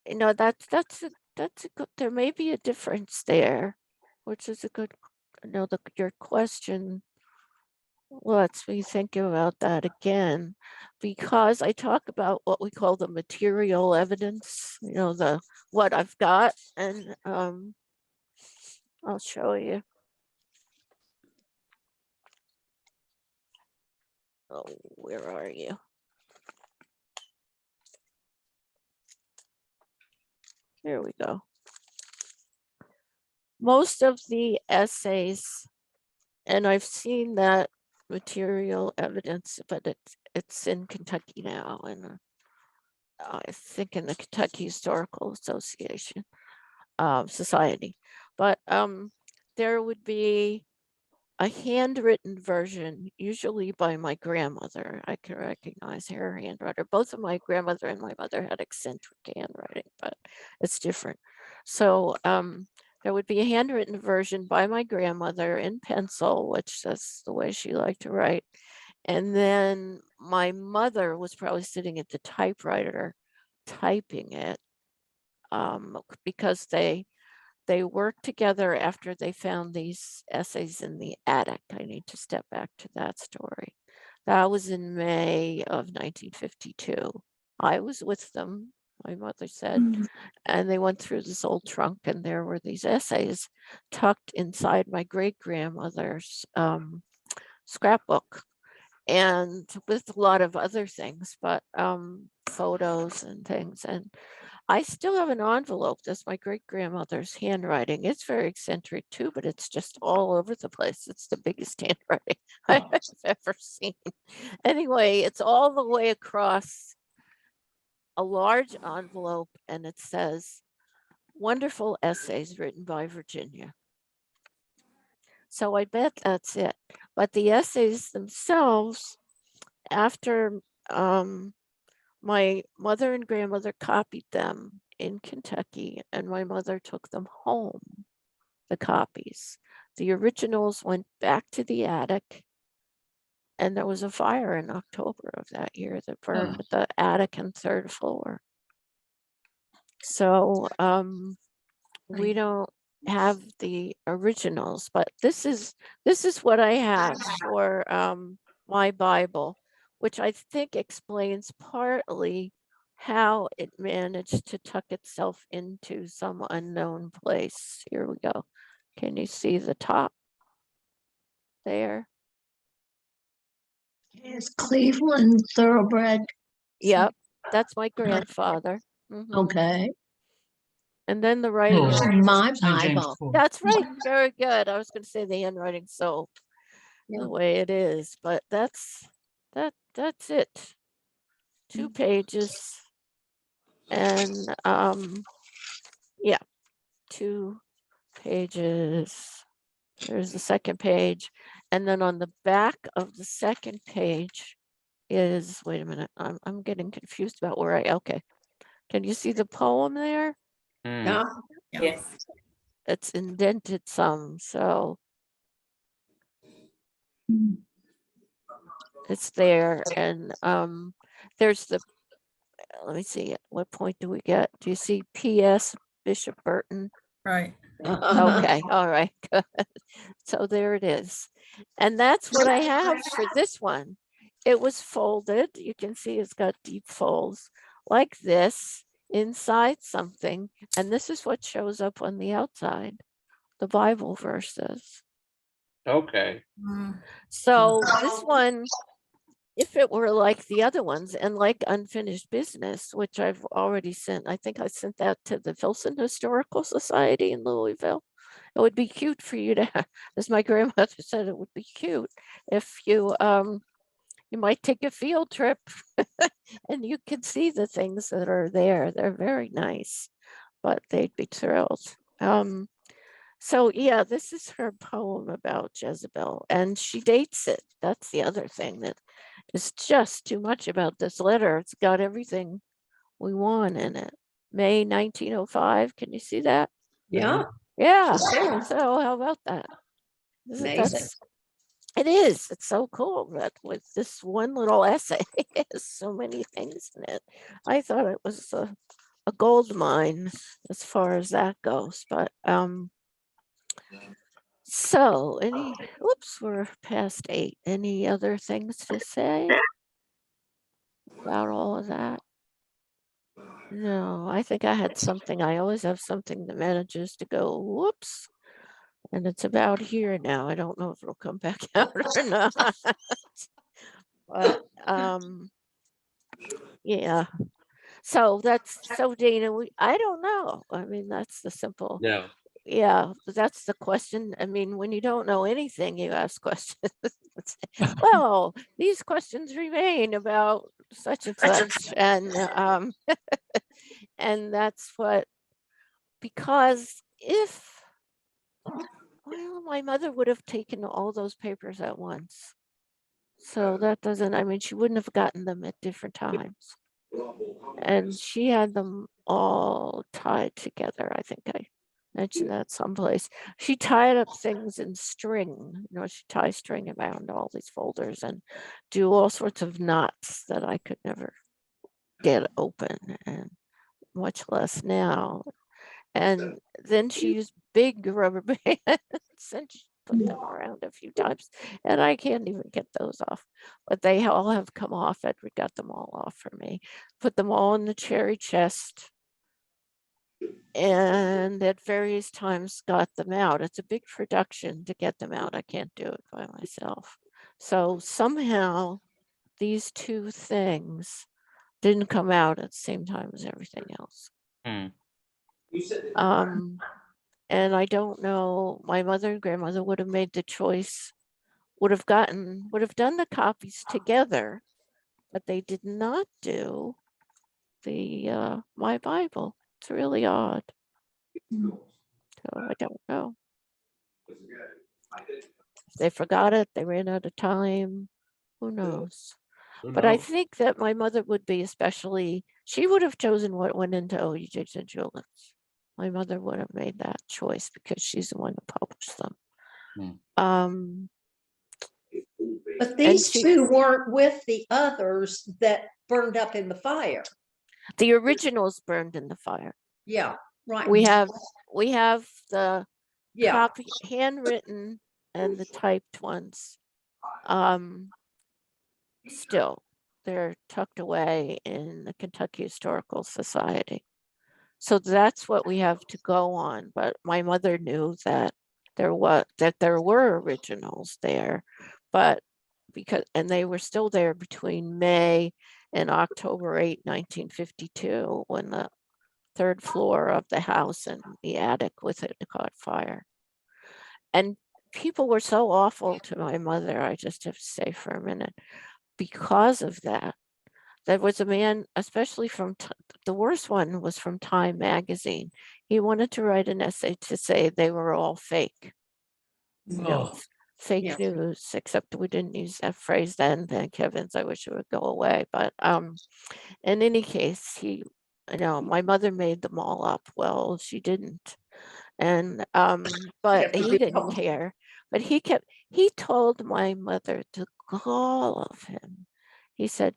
that's a good, there may be a difference there, which is a good, your question lets me think about that again, because I talk about what we call the material evidence, what I've got, and I'll show you. Oh, where are you? Here we go. Most of the essays, and I've seen that material evidence, but it's in Kentucky now, and I think in the Kentucky Historical Association Society. But there would be a handwritten version, usually by my grandmother. I can recognize her handwriter. Both of my grandmother and my mother had eccentric handwriting, but it's different. So there would be a handwritten version by my grandmother in pencil, which that's the way she liked to write. And then my mother was probably sitting at the typewriter typing it, because they worked together after they found these essays in the attic. I need to step back to that story. That was in May of 1952. I was with them, my mother said, and they went through this old trunk, and there were these essays tucked inside my great grandmother's scrapbook. and with a lot of other things, but photos and things. And I still have an envelope. That's my great grandmother's handwriting. It's very eccentric too, but it's just all over the place. It's the biggest handwriting I've ever seen. Anyway, it's all the way across a large envelope, and it says, "Wonderful essays written by Virginia." So I bet that's it. But the essays themselves, after my mother and grandmother copied them in Kentucky, and my mother took them home, the copies. The originals went back to the attic, and there was a fire in October of that year that burned the attic and third floor. So we don't have the originals, but this is what I have for my Bible, which I think explains partly how it managed to tuck itself into some unknown place. Here we go. Can you see the top there? Is Cleveland thoroughbred? Yep, that's my grandfather. Mhm. Okay. And then the writing. Oh, My St. James Bible. Court. That's right. Very good. I was going to say the handwriting so Yeah. the way it is, but that's it. 2 pages, and yeah, 2 pages. There's the second page, and then on the back of the second page is, wait a minute, I'm getting confused about where okay. Can you see the poem there? Mm, Yeah. Yes. It's indented some, so it's there. And there's the, let me see, at what point do we get? Do you see P.S. Bishop Burton? Right. Okay, all right, good. So there it is. And that's what I have for this one. It was folded. You can see it's got deep folds like this inside something. And this is what shows up on the outside, the Bible verses. okay. Mm. So this one, if it were like the other ones and like Unfinished Business, which I've already sent, I think I sent that to the Filson Historical Society in Louisville. It would be cute for you to have, as my grandmother said, it would be cute if you you might take a field trip and you could see the things that are there. They're very nice, but they'd be thrilled. So yeah, this is her poem about Jezebel, and she dates it. That's the other thing that is just too much about this letter. It's got everything we want in it. May 1905. Can you see that? Yeah. Yeah. So how about that? Amazing. It is. It's so cool that with this one little essay, it has so many things in it. I thought it was a gold mine as far as that goes. But so any, whoops, we're past 8. Any other things to say about all of that? No, I think I had something. I always have something that manages to go, whoops. And it's about here now. I don't know if it'll come back out or not. But yeah. So Dana, I don't know. I mean, that's the simple. Yeah. That's the question. I mean, when you don't know anything, you ask questions. Well, these questions remain about such and such. And and that's what, because if, well, my mother would have taken all those papers at once. So that doesn't, I mean, she wouldn't have gotten them at different times. And she had them all tied together. I think I mentioned that someplace. She tied up things in string. You know, she ties string around all these folders and do all sorts of knots that I could never get open, and much less now. And then she used big rubber bands and she put them around a few times, and I can't even get those off, but they all have come off. Edward got them all off for me, put them all in the cherry chest, and at various times got them out. It's a big production to get them out. I can't do it by myself. So somehow these two things didn't come out at the same time as everything else. Hmm. And I don't know, my mother and grandmother would have made the choice, would have done the copies together, but they did not do the my Bible. It's really odd. So I don't know. If they forgot it, they ran out of time. Who knows? Who But I knows? think that my mother would be especially, she would have chosen what went into OU Jigs and Juleps. My mother would have made that choice because she's the one who published them. But And these she, two weren't with the others that burned up in the fire. the originals burned in the fire. Yeah, right. We have the Yeah, copy, handwritten and the typed ones. Still, they're tucked away in the Kentucky Historical Society. So that's what we have to go on. But my mother knew that there were originals there, but and they were still there between May and October 8, 1952, when the third floor of the house and the attic with it caught fire. And people were so awful to my mother, I just have to say for a minute, because of that. There was a man, especially from the worst one was from Time magazine. He wanted to write an essay to say they were all fake, Oh, fake Yeah. news, except we didn't use that phrase then, thank heavens, I wish it would go away. But in any case, my mother made them all up. Well, she didn't. And but he didn't care. But he told my mother to call of him. He said,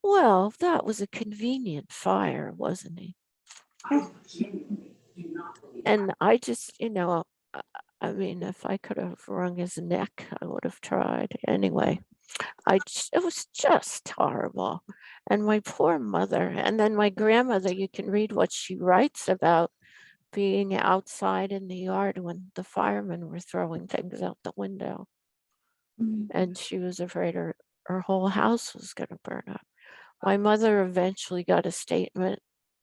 well, that was a convenient fire, wasn't he? And I just, I mean, if I could have wrung his neck, I would have tried. Anyway, it was just horrible. And my poor mother, and then my grandmother, you can read what she writes about being outside in the yard when the firemen were throwing things out the window. And she was afraid her whole house was going to burn up. My mother eventually got a statement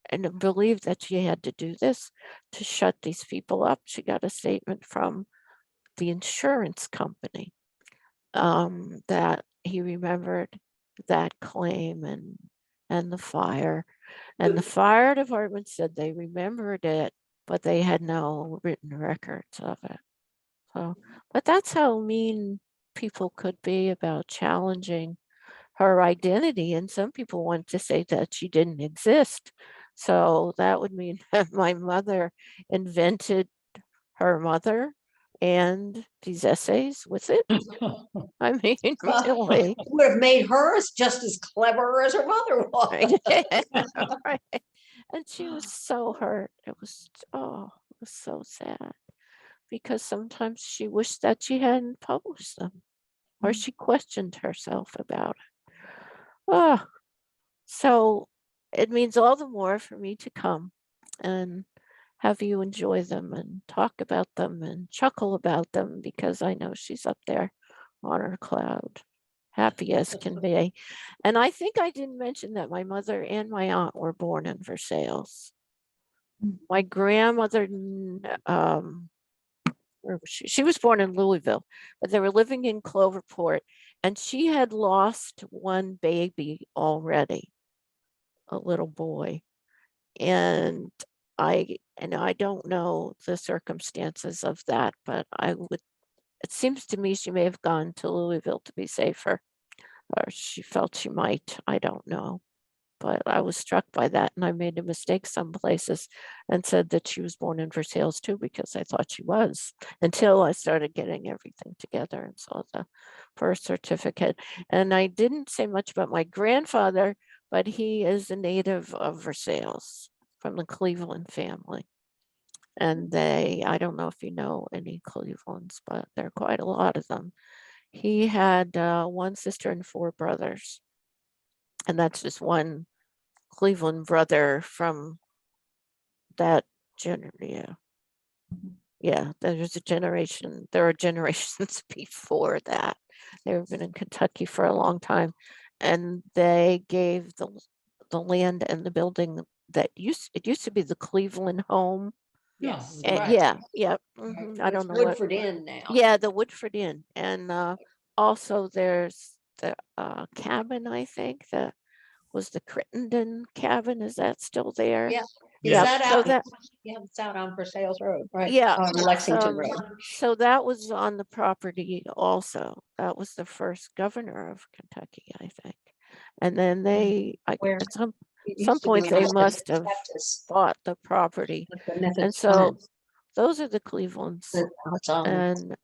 and believed that she had to do this to shut these people up. She got a statement from the insurance company that he remembered that claim and the fire. And the fire department said they remembered it, but they had no written records of it. So, but that's how mean people could be about challenging her identity. And some people want to say that she didn't exist. So that would mean that my mother invented her mother and these essays with it. I mean, really. would have made her just as clever as her mother was. Right. And she was so hurt. It was so sad because sometimes she wished that she hadn't published them or she questioned herself about it. Oh, so it means all the more for me to come and have you enjoy them and talk about them and chuckle about them because I know she's up there on her cloud, happy as can be. And I think I didn't mention that my mother and my aunt were born in Versailles. My grandmother, where was she? She was born in Louisville, but they were living in Cloverport, and she had lost one baby already, a little boy. And I don't know the circumstances of that, but it seems to me she may have gone to Louisville to be safer, or she felt she might, I don't know. But I was struck by that, and I made a mistake some places and said that she was born in Versailles too, because I thought she was, until I started getting everything together and saw the birth certificate. And I didn't say much about my grandfather, but he is a native of Versailles from the Cleveland family. And I don't know if you know any Clevelands, but there are quite a lot of them. He had one sister and 4 brothers. And that's just one Cleveland brother from that generation. Yeah, there are generations before that. They've been in Kentucky for a long time. And they gave the land and the building that it used to be the Cleveland home. Yes. And right. yeah. I don't know what. Woodford Inn now. Yeah, the Woodford Inn. And also there's the cabin, I think, that was the Crittenden cabin. Is that still there? Yeah. Is Yeah, that so out? that- Yeah, it's out on Versailles Road, right? Yeah, On Lexington so- Road. So that was on the property also. That was the first governor of Kentucky, I think. And then they, Where? at some It used to point be they on must have Baptist, bought the property. like the Methodist And so convent. those are the Clevelands. It's on And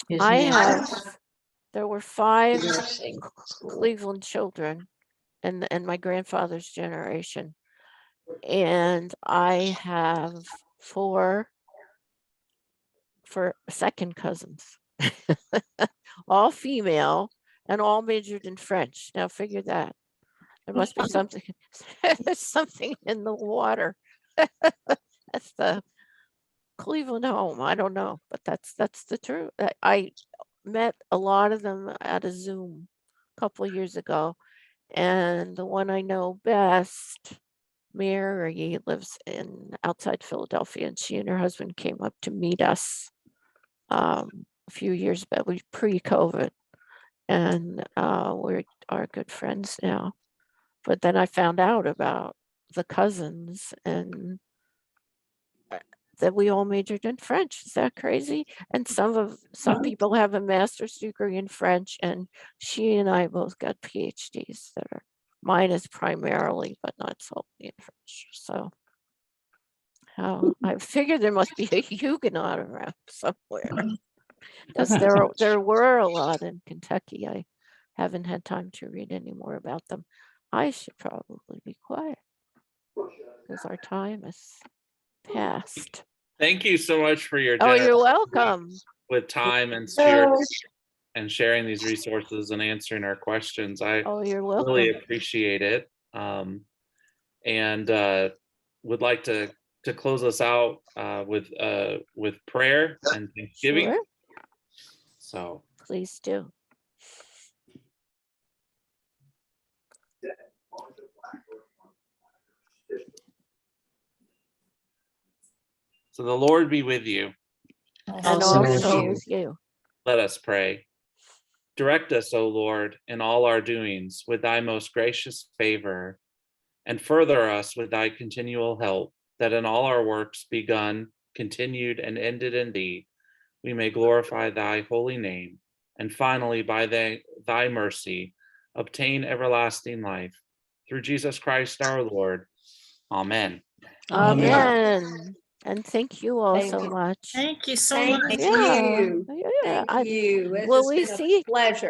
his I name. have, there were 5 Nursing school. Cleveland children and my grandfather's generation. And I have 4 for second cousins, all female and all majored in French. Now figure that. There must be something, there's something in the water. That's the Cleveland home. I don't know, but that's the truth. I met a lot of them at a Zoom a couple of years ago. And the one I know best, Mary, lives outside Philadelphia, and she and her husband came up to meet us a few years back, pre-COVID, and we are good friends now. But then I found out about the cousins and that we all majored in French. Is that crazy? And some people have a master's degree in French, and she and I both got PhDs that are, mine is primarily, but not solely in French. So I figured there must be a Huguenot around somewhere. Because there were a lot in Kentucky. I haven't had time to read any more about them. I should probably be quiet because our time is past. Thank you so much for your Oh, you're generosity welcome. with time and spirit and sharing these resources and answering our questions. I Oh, you're welcome. really appreciate it. And would like to close us out with prayer and thanksgiving. Sure, So please do. So the Lord be with you. And Also also you. with you. Let us pray. Direct us, O Lord, in all our doings with thy most gracious favor, and further us with thy continual help, that in all our works begun, continued, and ended in thee, we may glorify thy holy name, and finally, by thy mercy, obtain everlasting life. Through Jesus Christ our Lord. Amen. Amen. And thank you all Thank so you. much. Thank you so Thank much. Yeah. you. Yeah. Thank you. Will This we has been see- a pleasure.